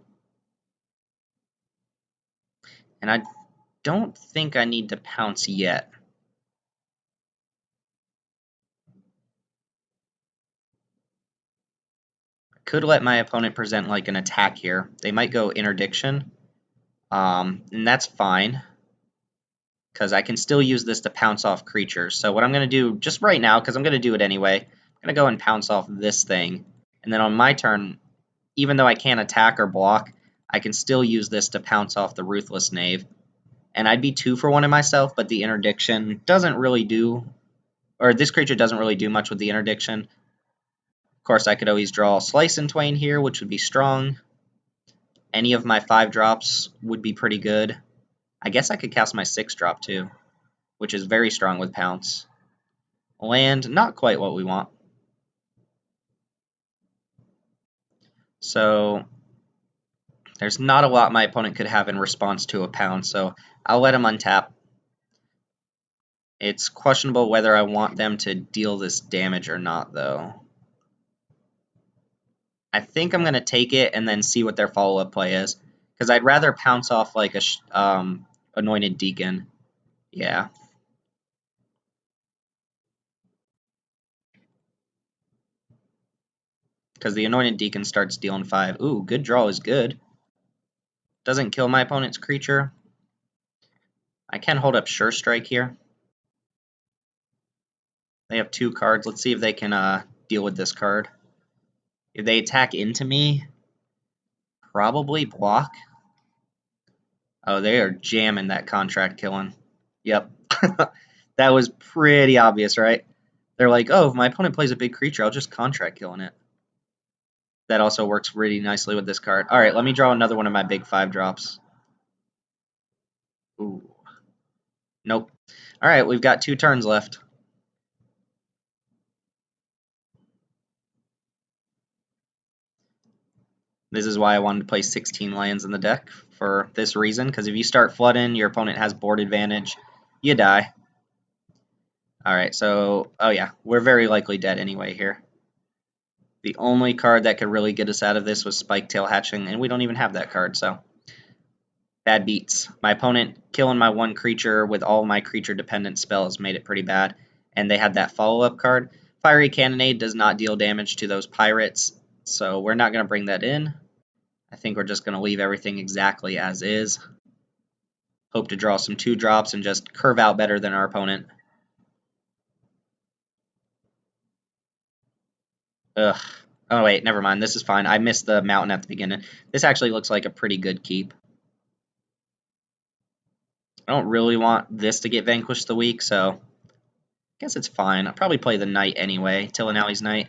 And I don't think I need to pounce yet. Could let my opponent present like an attack here. They might go Interdiction, and that's fine, because I can still use this to pounce off creatures. So what I'm going to do just right now, because I'm going to do it anyway, I'm going to go and pounce off this thing. And then on my turn, even though I can't attack or block, I can still use this to pounce off the Ruthless Knave. And I'd be 2 for 1 in myself, but the Interdiction doesn't really do, or this creature doesn't really do much with the Interdiction. Of course, I could always draw Slice in Twain here, which would be strong. Any of my 5-drops would be pretty good. I guess I could cast my 6-drop too, which is very strong with Pounce. Land, not quite what we want. So there's not a lot my opponent could have in response to a Pounce, so I'll let him untap. It's questionable whether I want them to deal this damage or not, though. I think I'm going to take it and then see what their follow-up play is, because I'd rather pounce off like a Anointed Deacon. Yeah. Because the Anointed Deacon starts dealing 5. Ooh, good draw is good. Doesn't kill my opponent's creature. I can hold up Sure Strike here. They have 2 cards. Let's see if they can deal with this card. If they attack into me, probably block. Oh, they are jamming that Contract Killing. Yep. That was pretty obvious, right? They're like, oh, if my opponent plays a big creature, I'll just Contract Killing it. That also works really nicely with this card. All right, let me draw another one of my big 5-drops. Ooh. Nope. All right, we've got 2 turns left. This is why I wanted to play 16 lands in the deck, for this reason, because if you start flooding, your opponent has board advantage, you die. Alright, so, oh yeah, we're very likely dead anyway here. The only card that could really get us out of this was Spiketail Hatching, and we don't even have that card, so bad beats. My opponent killing my 1 creature with all my creature-dependent spells made it pretty bad, and they had that follow-up card. Fiery Cannonade does not deal damage to those pirates, so we're not going to bring that in. I think we're just going to leave everything exactly as is. Hope to draw some 2-drops and just curve out better than our opponent. Ugh. Oh, wait, never mind. This is fine. I missed the mountain at the beginning. This actually looks like a pretty good keep. I don't really want this to get vanquished the week, so I guess it's fine. I'll probably play the knight anyway, Tillinally's Knight.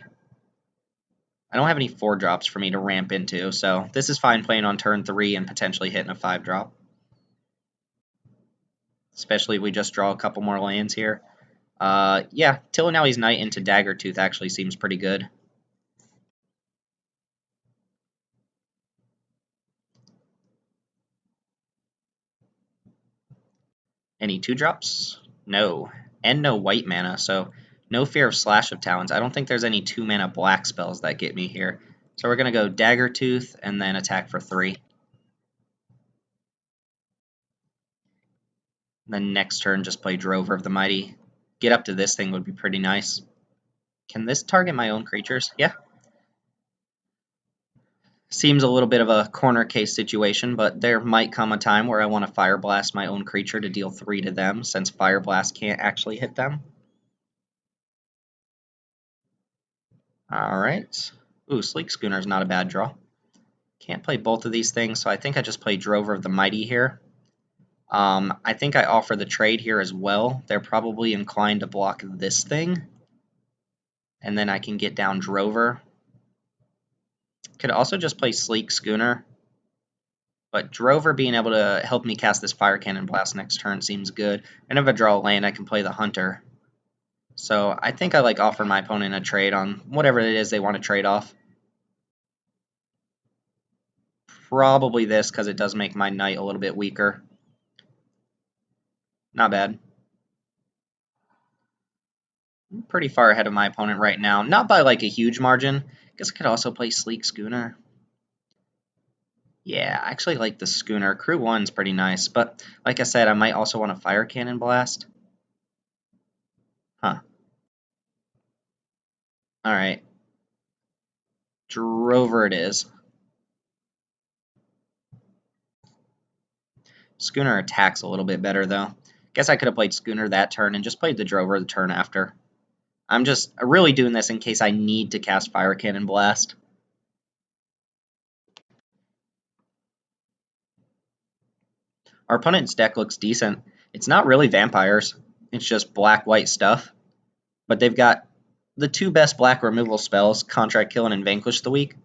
I don't have any 4-drops for me to ramp into, so this is fine playing on turn 3 and potentially hitting a 5-drop. Especially if we just draw a couple more lands here. Yeah, Tillinally's Knight into Daggertooth actually seems pretty good. Any 2-drops? No. And no white mana, so no fear of Slash of Talons. I don't think there's any 2-mana black spells that get me here. So we're going to go Daggertooth and then attack for 3. Then next turn, just play Drover of the Mighty. Get up to this thing would be pretty nice. Can this target my own creatures? Yeah. Seems a little bit of a corner case situation, but there might come a time where I want to Fire Blast my own creature to deal 3 to them, since Fire Blast can't actually hit them. Alright. Ooh, Sleek Schooner's not a bad draw. Can't play both of these things, so I think I just play Drover of the Mighty here. I think I offer the trade here as well. They're probably inclined to block this thing. And then I can get down Drover. Could also just play Sleek Schooner. But Drover being able to help me cast this Fire Cannon Blast next turn seems good. And if I draw a land, I can play the Hunter. So I think I like offer my opponent a trade on whatever it is they want to trade off. Probably this, because it does make my Knight a little bit weaker. Not bad. I'm pretty far ahead of my opponent right now. Not by like a huge margin. I guess I could also play Sleek Schooner. Yeah, I actually like the Schooner. Crew 1's pretty nice, but like I said, I might also want a Fire Cannon Blast. Huh. Alright. Drover it is. Schooner attacks a little bit better, though. Guess I could have played Schooner that turn and just played the Drover the turn after. I'm just really doing this in case I need to cast Fire Cannon Blast. Our opponent's deck looks decent. It's not really vampires. It's just black-white stuff. But they've got the two best black removal spells, Contract Kill and Vanquish the Weak.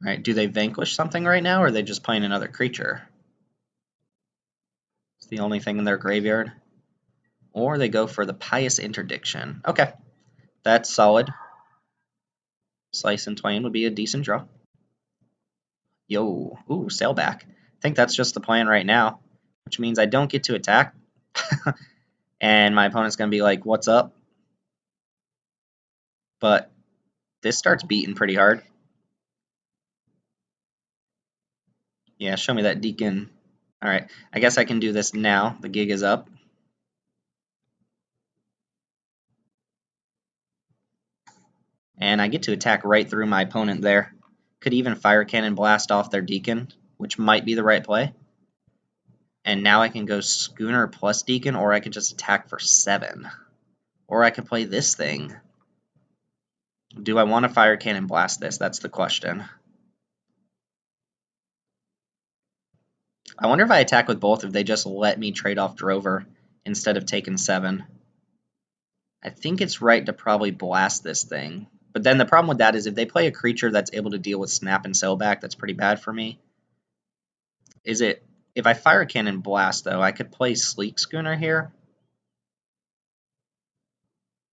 Right, do they vanquish something right now, or are they just playing another creature? It's the only thing in their graveyard. Or they go for the Pious Interdiction. Okay, that's solid. Slice and Twain would be a decent draw. Yo, ooh, Sailback. I think that's just the plan right now, which means I don't get to attack. And my opponent's going to be like, what's up? But this starts beating pretty hard. Yeah, show me that Deacon. All right, I guess I can do this now. The gig is up. And I get to attack right through my opponent there. Could even Fire Cannon Blast off their Deacon, which might be the right play. And now I can go Schooner plus Deacon, or I could just attack for 7. Or I could play this thing. Do I want to Fire Cannon Blast this? That's the question. I wonder if I attack with both, if they just let me trade off Drover instead of taking 7. I think it's right to probably blast this thing. But then the problem with that is if they play a creature that's able to deal with Snap and Sailback, that's pretty bad for me. Is it... If I Fire Cannon Blast, though, I could play Sleek Schooner here.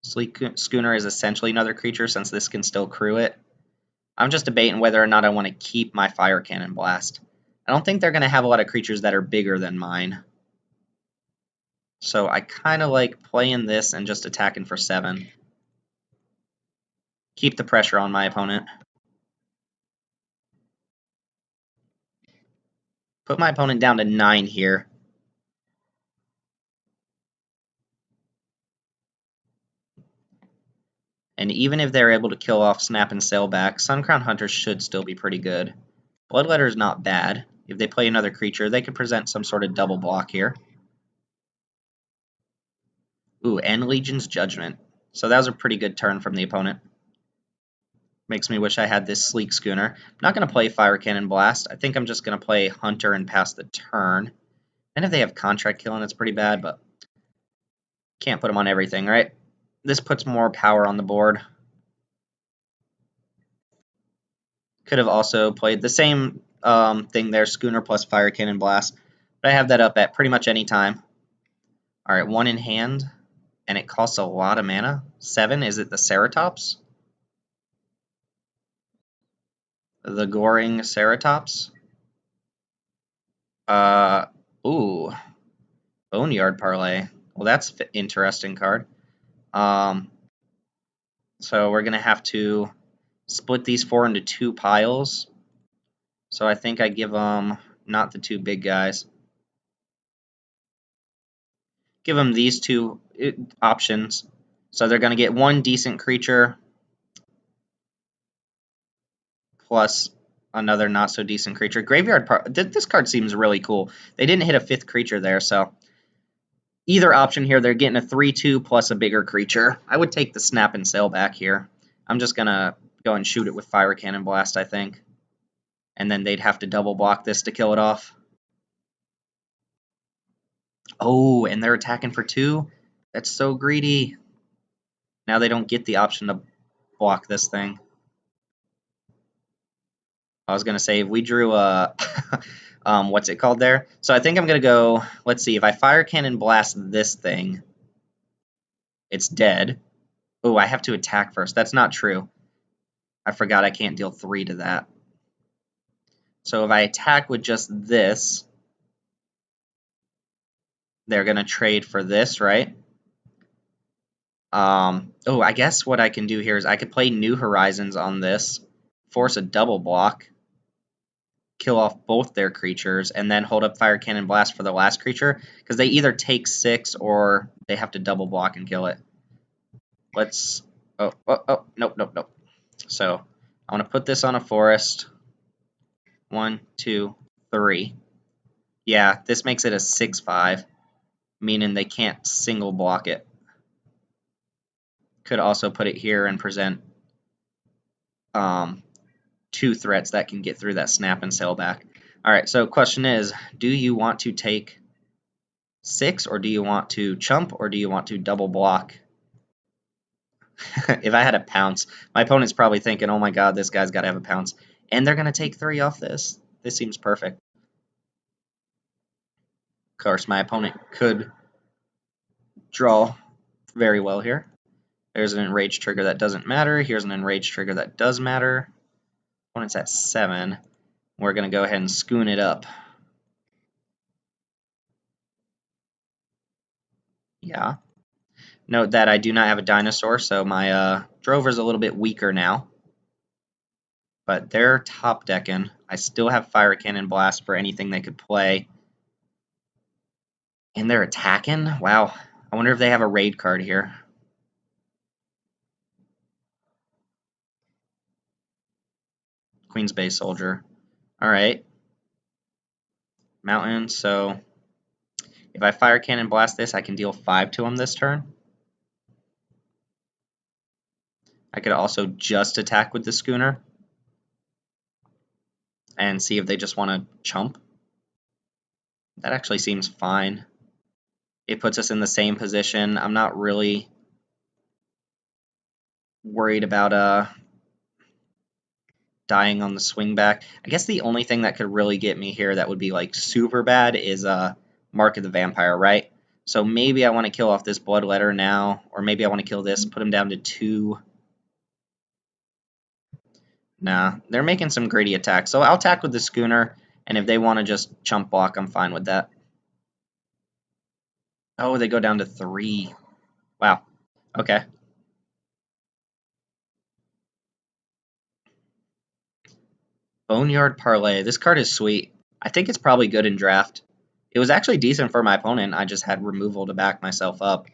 Sleek Schooner is essentially another creature since this can still crew it. I'm just debating whether or not I want to keep my Fire Cannon Blast. I don't think they're going to have a lot of creatures that are bigger than mine. So I kind of like playing this and just attacking for 7. Keep the pressure on my opponent. Put my opponent down to 9 here. And even if they're able to kill off Snap and Sailback, Suncrown Hunter should still be pretty good. Bloodletter is not bad. If they play another creature, they could present some sort of double block here. Ooh, and Legion's Judgment. So that was a pretty good turn from the opponent. Makes me wish I had this Sleek Schooner. I'm not going to play Fire Cannon Blast. I think I'm just going to play Hunter and pass the turn. And if they have Contract Killing, it's pretty bad, but can't put them on everything, right? This puts more power on the board. Could have also played the same thing there, Schooner plus Fire Cannon Blast. But I have that up at pretty much any time. All right, 1 in hand, and it costs a lot of mana. 7, is it the Ceratops? The Goring Ceratops? Ooh, Boneyard Parlay. Well, that's an interesting card. So we're going to have to split these 4 into 2 piles. So I think I give them not the 2 big guys. Give them these 2 options. So they're going to get 1 decent creature plus another not so decent creature. Graveyard this card seems really cool. They didn't hit a 5th creature there, so either option here, they're getting a 3/2 plus a bigger creature. I would take the Snap and Sailback here. I'm just going to go and shoot it with Fire Cannon Blast, I think. And then they'd have to double block this to kill it off. Oh, and they're attacking for 2? That's so greedy. Now they don't get the option to block this thing. I was going to say, if we drew a... what's it called there? So I think I'm going to go... Let's see. If I Fire Cannon Blast this thing, it's dead. Oh, I have to attack first. That's not true. I forgot I can't deal 3 to that. So if I attack with just this, they're going to trade for this, right? Oh, I guess what I can do here is I could play New Horizons on this, force a double block, kill off both their creatures, and then hold up Fire Cannon Blast for the last creature, because they either take 6 or they have to double block and kill it. Let's Nope, nope, nope. So I want to put this on a forest. 1, 2, 3. Yeah, this makes it a 6-5, meaning they can't single block it. Could also put it here and present 2 threats that can get through that snap and sail back. Alright, so question is, do you want to take 6, or do you want to chump, or do you want to double block? If I had a pounce, my opponent's probably thinking, oh my god, this guy's got to have a pounce. And they're going to take 3 off this. This seems perfect. Of course, my opponent could draw very well here. There's an enraged trigger that doesn't matter. Here's an enraged trigger that does matter. Opponent's at 7. We're going to go ahead and schoon it up. Yeah. Note that I do not have a dinosaur, so my drover's a little bit weaker now. But they're top decking. I still have Fire Cannon Blast for anything they could play. And they're attacking? Wow. I wonder if they have a raid card here. Queen's Bay Soldier. Alright. Mountain, so if I Fire Cannon Blast this, I can deal 5 to him this turn. I could also just attack with the schooner and see if they just want to chump. That actually seems fine. It puts us in the same position. I'm not really worried about dying on the swing back. I guess the only thing that could really get me here that would be like super bad is Mark of the Vampire, right? So maybe I want to kill off this Bloodletter now, or maybe I want to kill this, put him down to 2. Nah, they're making some greedy attacks. So I'll attack with the schooner, and if they want to just chump block, I'm fine with that. Oh, they go down to 3. Wow. Okay. Boneyard Parlay. This card is sweet. I think it's probably good in draft. It was actually decent for my opponent. I just had removal to back myself up.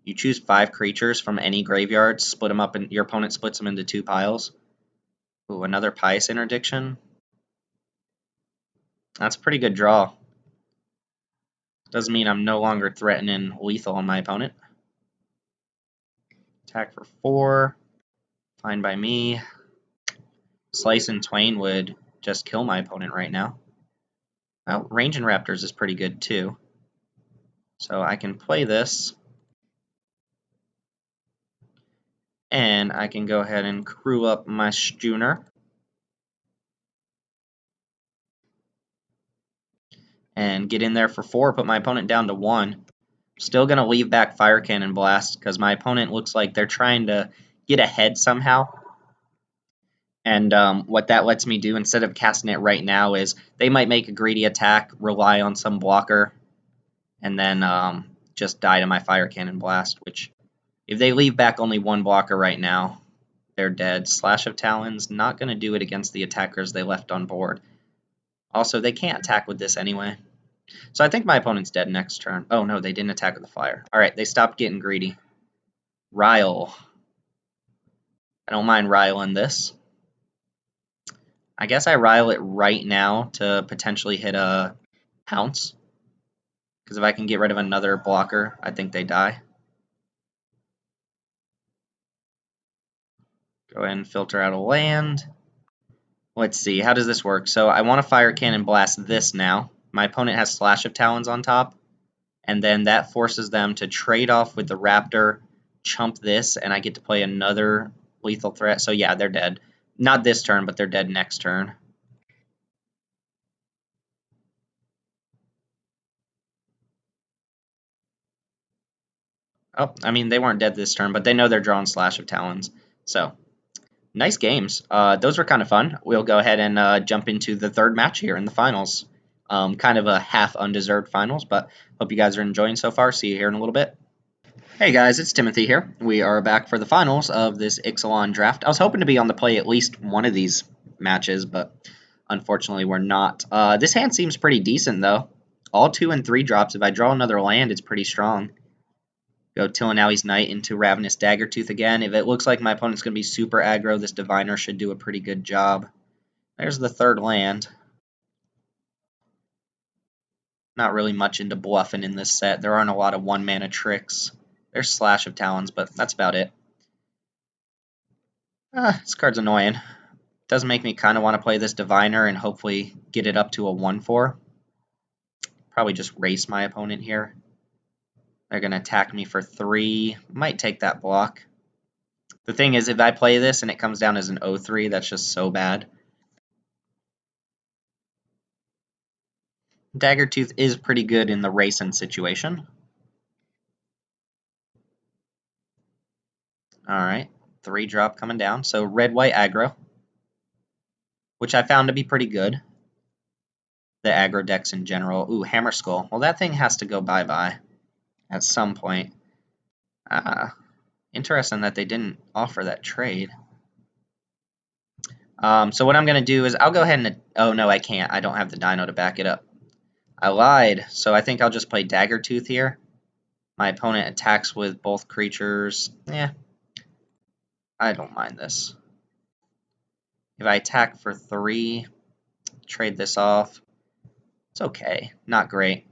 You choose 5 creatures from any graveyard, split them up, and your opponent splits them into 2 piles. Ooh, another Pious Interdiction. That's a pretty good draw. Doesn't mean I'm no longer threatening lethal on my opponent. Attack for 4. Fine by me. Slice and Twain would just kill my opponent right now. Well, Ranging Raptors is pretty good too. So I can play this. And I can go ahead and crew up my schooner. And get in there for 4, put my opponent down to 1. Still going to leave back Fire Cannon Blast because my opponent looks like they're trying to get ahead somehow. And what that lets me do instead of casting it right now is they might make a greedy attack, rely on some blocker, and then just die to my Fire Cannon Blast, which if they leave back only 1 blocker right now, they're dead. Slash of Talons, not going to do it against the attackers they left on board. Also, they can't attack with this anyway. So I think my opponent's dead next turn. Oh no, they didn't attack with the fire. Alright, they stopped getting greedy. Rile. I don't mind riling this. I guess I rile it right now to potentially hit a pounce. Because if I can get rid of another blocker, I think they die. Go ahead and filter out a land. Let's see, how does this work? So I want to Fire Cannon Blast this now. My opponent has Slash of Talons on top. And then that forces them to trade off with the Raptor, chump this, and I get to play another lethal threat. So yeah, they're dead. Not this turn, but they're dead next turn. Oh, I mean, they weren't dead this turn, but they know they're drawing Slash of Talons. So, nice games. Those were kind of fun. We'll go ahead and jump into the 3rd match here in the finals. Kind of a half undeserved finals, but hope you guys are enjoying so far. See you here in a little bit. Hey guys, it's Timothy here. We are back for the finals of this Ixalan Draft. I was hoping to be on the play at least one of these matches, but unfortunately we're not. This hand seems pretty decent though. All 2 and 3 drops. If I draw another land, it's pretty strong. Go Tillinowie's Knight into Ravenous Daggertooth again. If it looks like my opponent's going to be super aggro, this Diviner should do a pretty good job. There's the third land. Not really much into bluffing in this set. There aren't a lot of one-mana tricks. There's Slash of Talons, but that's about it. This card's annoying. Does make me kind of want to play this Diviner and hopefully get it up to a 1/4. Probably just race my opponent here. They're going to attack me for 3. Might take that block. The thing is, if I play this and it comes down as an 0/3, that's just so bad. Daggertooth is pretty good in the racing situation. Alright, 3-drop coming down. So red-white aggro, which I found to be pretty good. The aggro decks in general. Ooh, Hammer Skull. Well, that thing has to go bye-bye at some point. Interesting that they didn't offer that trade. So what I'm going to do is I'll go ahead and... Oh, no, I can't. I don't have the Dino to back it up. I lied, so I think I'll just play Daggertooth here. My opponent attacks with both creatures. I don't mind this. If I attack for 3, trade this off. It's okay. Not great.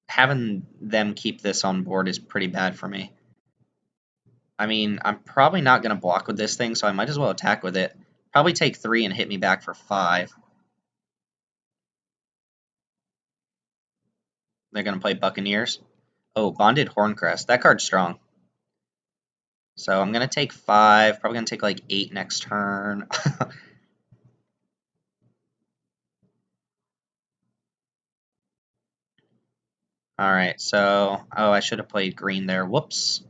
Having them keep this on board is pretty bad for me. I mean, I'm probably not going to block with this thing, so I might as well attack with it. Probably take 3 and hit me back for 5. They're going to play Buccaneers. Oh, Bonded Horncrest. That card's strong. So I'm going to take 5. Probably going to take like 8 next turn. Alright, so... Oh, I should have played green there. Whoops.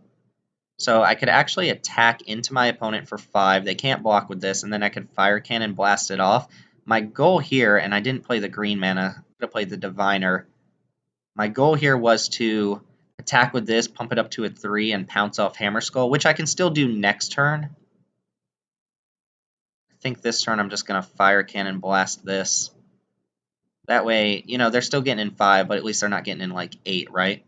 So I could actually attack into my opponent for 5. They can't block with this, and then I could Fire Cannon blast it off. My goal here, and I didn't play the green mana, I could have played the Diviner. My goal here was to attack with this, pump it up to a 3, and pounce off Hammer Skull, which I can still do next turn. I think this turn I'm just going to Fire Cannon blast this. That way, you know, they're still getting in 5, but at least they're not getting in, like, 8, right?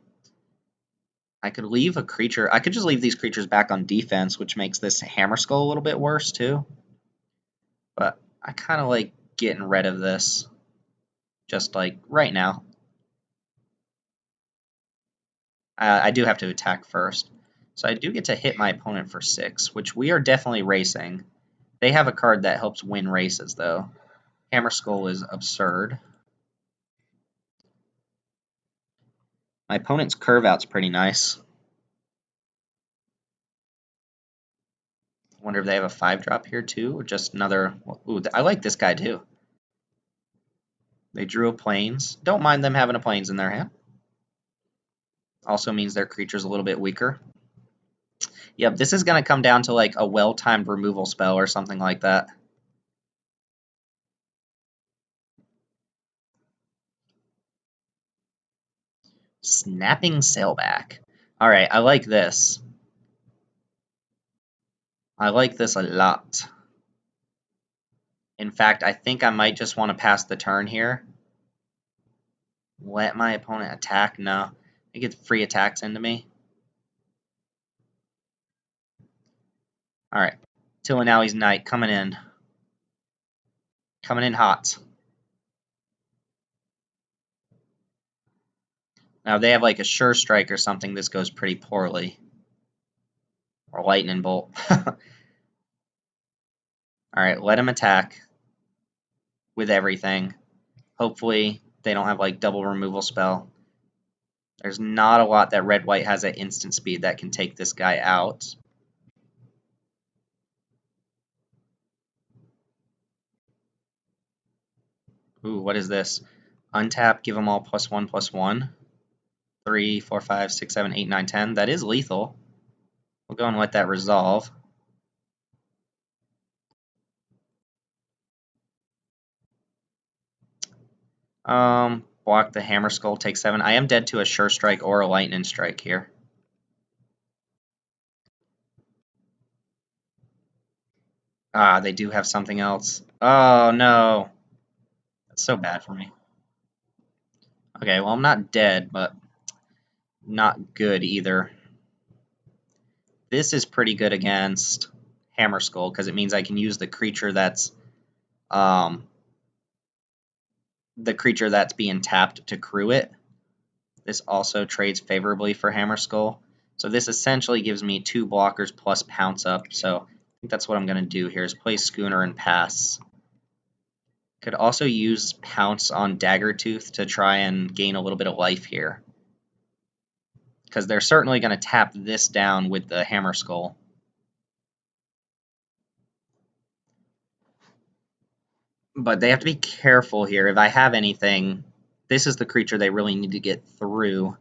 I could leave a creature. I could just leave these creatures back on defense, which makes this Hammer Skull a little bit worse, too. But I kind of like getting rid of this, just like right now. I do have to attack first. So I do get to hit my opponent for 6, which we are definitely racing. They have a card that helps win races, though. Hammer Skull is absurd. My opponent's curve out's pretty nice. I wonder if they have a 5-drop here, too, or just another... Ooh, I like this guy, too. They drew a Plains. Don't mind them having a Plains in their hand. Also means their creature's a little bit weaker. Yep, this is going to come down to like a well-timed removal spell or something like that. Snapping Sailback. Alright, I like this. I like this a lot. In fact, I think I might just want to pass the turn here. Let my opponent attack? No. They get free attacks into me. Alright. Tillinowie's Knight coming in. Coming in hot. Now, if they have like a Sure Strike or something, this goes pretty poorly. Or Lightning Bolt. Alright, let him attack. With everything. Hopefully, they don't have like double removal spell. There's not a lot that red-white has at instant speed that can take this guy out. Ooh, what is this? Untap, give them all +1/+1. 3, 4, 5, 6, 7, 8, 9, 10. That is lethal. We'll go and let that resolve. Block the Hammer Skull, take 7. I am dead to a Sure Strike or a Lightning Strike here. Ah, they do have something else. Oh, no. That's so bad for me. Okay, well, I'm not dead, but not good either. This is pretty good against Hammer Skull because it means I can use um, the creature that's being tapped to crew it. This also trades favorably for Hammer Skull. So this essentially gives me 2 blockers plus Pounce Up. So I think that's what I'm going to do here is play Schooner and pass. Could also use Pounce on Daggertooth to try and gain a little bit of life here. Because they're certainly going to tap this down with the Hammer Skull. But they have to be careful here. If I have anything, this is the creature they really need to get through.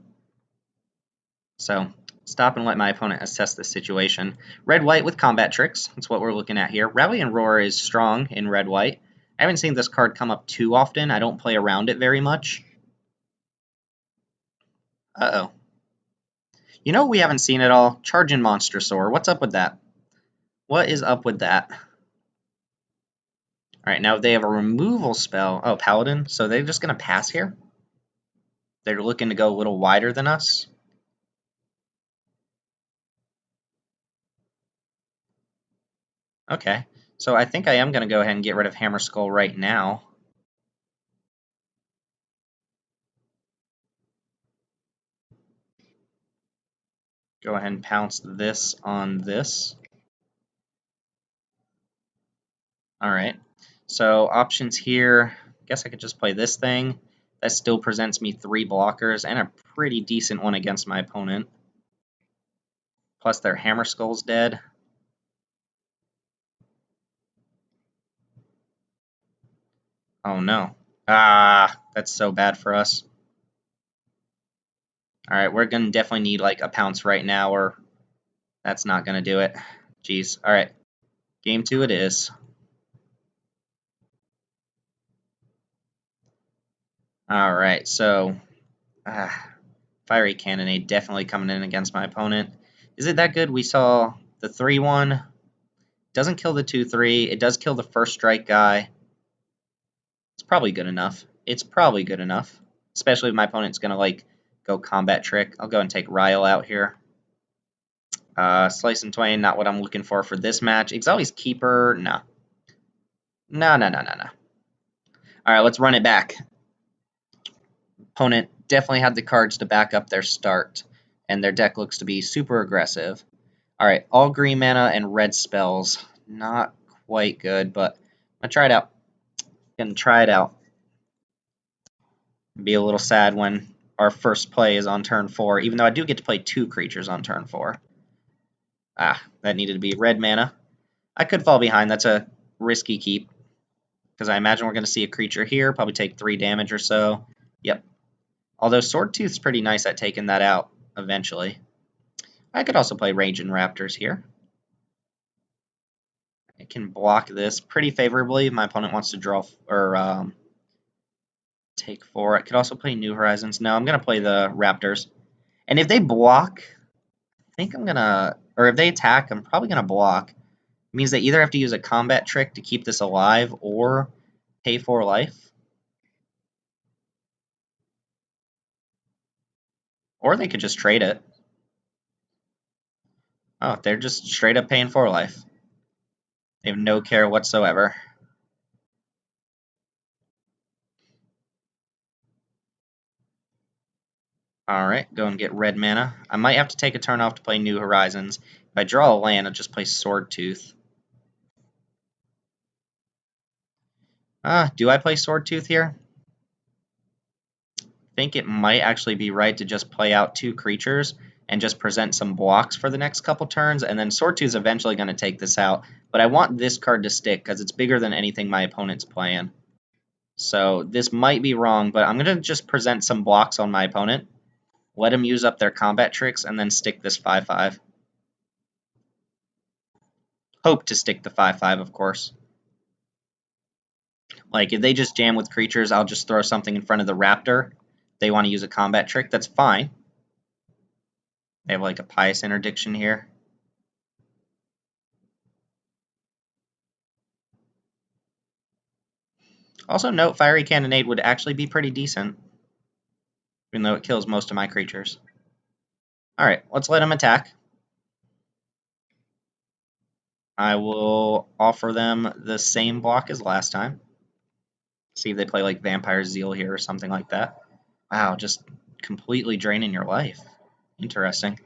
So stop and let my opponent assess the situation. Red-white with combat tricks. That's what we're looking at here. Rally and Roar is strong in red-white. I haven't seen this card come up too often. I don't play around it very much. Uh-oh. You know we haven't seen at all? Charging Monstrosaur. What's up with that? What is up with that? Alright, now they have a removal spell. Oh, Paladin. So they're just going to pass here? They're looking to go a little wider than us? Okay. So I think I am going to go ahead and get rid of Hammer Skull right now. Go ahead and pounce this on this. Alright. So options here. I guess I could just play this thing. That still presents me 3 blockers and a pretty decent one against my opponent. Plus their Hammer Skull's dead. Oh no. Ah, that's so bad for us. Alright, we're going to definitely need like a pounce right now or that's not going to do it. Jeez. Alright. Game 2 it is. Alright, so Fiery Cannonade definitely coming in against my opponent. Is it that good? We saw the 3-1. Doesn't kill the 2-3. It does kill the first strike guy. It's probably good enough. It's probably good enough. Especially if my opponent's going to like go combat trick. I'll go and take Ryle out here. Slice and Twain, not what I'm looking for this match. Exali's Keeper, no. No. Alright, let's run it back. Opponent definitely had the cards to back up their start. And their deck looks to be super aggressive. Alright, all green mana and red spells. Not quite good, but I'm going to try it out. Gonna try it out. Be a little sad when our first play is on turn 4, even though I do get to play 2 creatures on turn 4. Ah, that needed to be red mana. I could fall behind. That's a risky keep. Because I imagine we're going to see a creature here, probably take 3 damage or so. Yep. Although Swordtooth's pretty nice at taking that out eventually. I could also play Raging Raptors here. I can block this pretty favorably if my opponent wants to draw or take 4. I could also play New Horizons. No, I'm going to play the Raptors. And if they block, I think I'm going to... Or if they attack, I'm probably going to block. It means they either have to use a combat trick to keep this alive or pay 4 life. Or they could just trade it. Oh, they're just straight up paying 4 life. They have no care whatsoever. Alright, go and get red mana. I might have to take a turn off to play New Horizons. If I draw a land, I'll just play Swordtooth. Do I play Swordtooth here? I think it might actually be right to just play out 2 creatures and just present some blocks for the next couple turns, and then Swordtooth's eventually going to take this out. But I want this card to stick because it's bigger than anything my opponent's playing. So this might be wrong, but I'm going to just present some blocks on my opponent. Let them use up their combat tricks, and then stick this 5/5. Hope to stick the 5/5, of course. Like, if they just jam with creatures, I'll just throw something in front of the Raptor. If they want to use a combat trick, that's fine. They have, like, a Pious Interdiction here. Also note, Fiery Cannonade would actually be pretty decent. even though it kills most of my creatures. Alright, let's let him attack. I will offer them the same block as last time. See if they play like Vampire Zeal here or something like that. Wow, just completely draining your life. Interesting.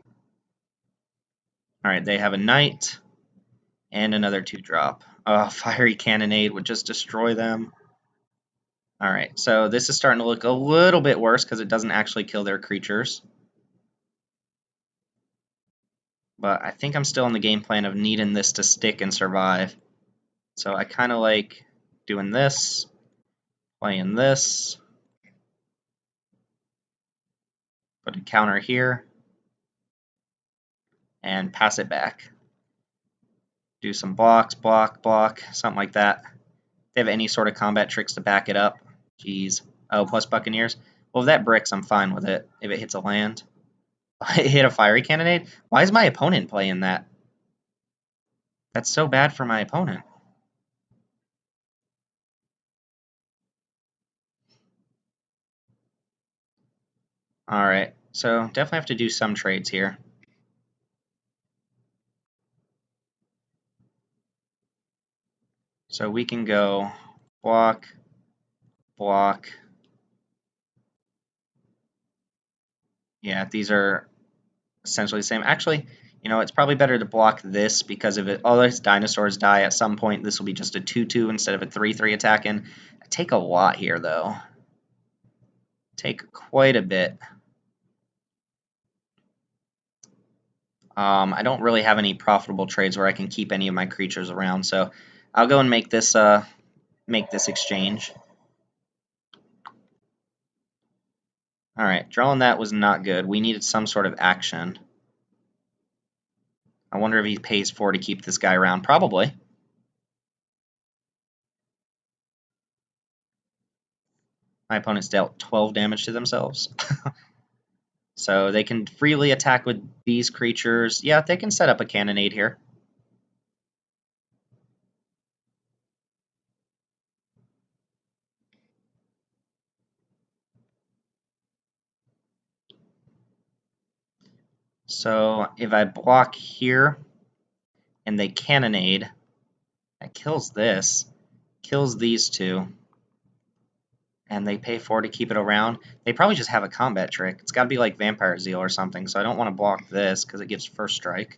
Alright, they have a Knight and another 2-drop. Oh, Fiery Cannonade would just destroy them. Alright, so this is starting to look a little bit worse because it doesn't actually kill their creatures. But I think I'm still in the game plan of needing this to stick and survive. So I kind of like doing this, playing this, put a counter here, and pass it back. Do some blocks, block, something like that. If they have any sort of combat tricks to back it up. Jeez. Oh, plus Buccaneers. Well, if that bricks, I'm fine with it if it hits a land. It hit a Fiery Cannonade? Why is my opponent playing that? That's so bad for my opponent. Alright, so definitely have to do some trades here. So we can go block, block. Yeah, these are essentially the same. Actually, you know, it's probably better to block this because if all those dinosaurs die at some point, this will be just a 2/2 instead of a 3/3 attacking. I take a lot here, though. Take quite a bit. I don't really have any profitable trades where I can keep any of my creatures around, so I'll go and make this exchange. All right, drawing that was not good. We needed some sort of action. I wonder if he pays 4 to keep this guy around. Probably. My opponents dealt 12 damage to themselves. So they can freely attack with these creatures. Yeah, they can set up a cannonade here. So if I block here and they cannonade, that kills this, kills these two, and they pay 4 to keep it around. They probably just have a combat trick. It's got to be like Vampire Zeal or something, so I don't want to block this because it gives first strike.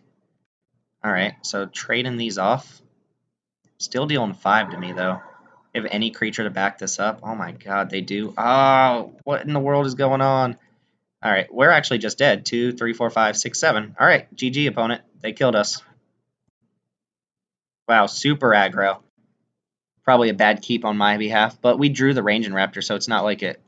Alright, so trading these off. Still dealing 5 to me, though. If any creature to back this up. Oh my god, they do. Oh, what in the world is going on? Alright, we're actually just dead. 2, 3, 4, 5, 6, 7. Alright, GG, opponent. They killed us. Wow, super aggro. Probably a bad keep on my behalf, but we drew the Ranging Raptor, so it's not like it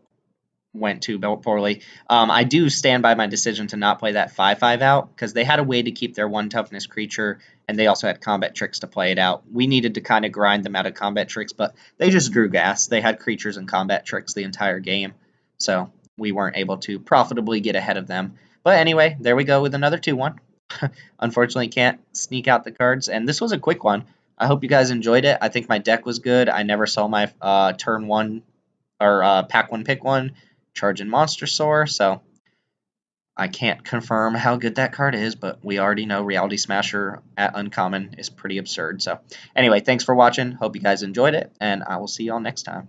went too poorly. I do stand by my decision to not play that 5/5 out, because they had a way to keep their 1 toughness creature, and they also had combat tricks to play it out. We needed to kind of grind them out of combat tricks, but they just drew gas. They had creatures and combat tricks the entire game, so we weren't able to profitably get ahead of them. But anyway, there we go with another 2-1. Unfortunately, can't sneak out the cards, and this was a quick one. I hope you guys enjoyed it. I think my deck was good. I never saw my turn 1 or pack 1 pick 1 charging Monster Soar, so I can't confirm how good that card is, but we already know Reality Smasher at Uncommon is pretty absurd. So anyway, thanks for watching. Hope you guys enjoyed it, and I will see y'all next time.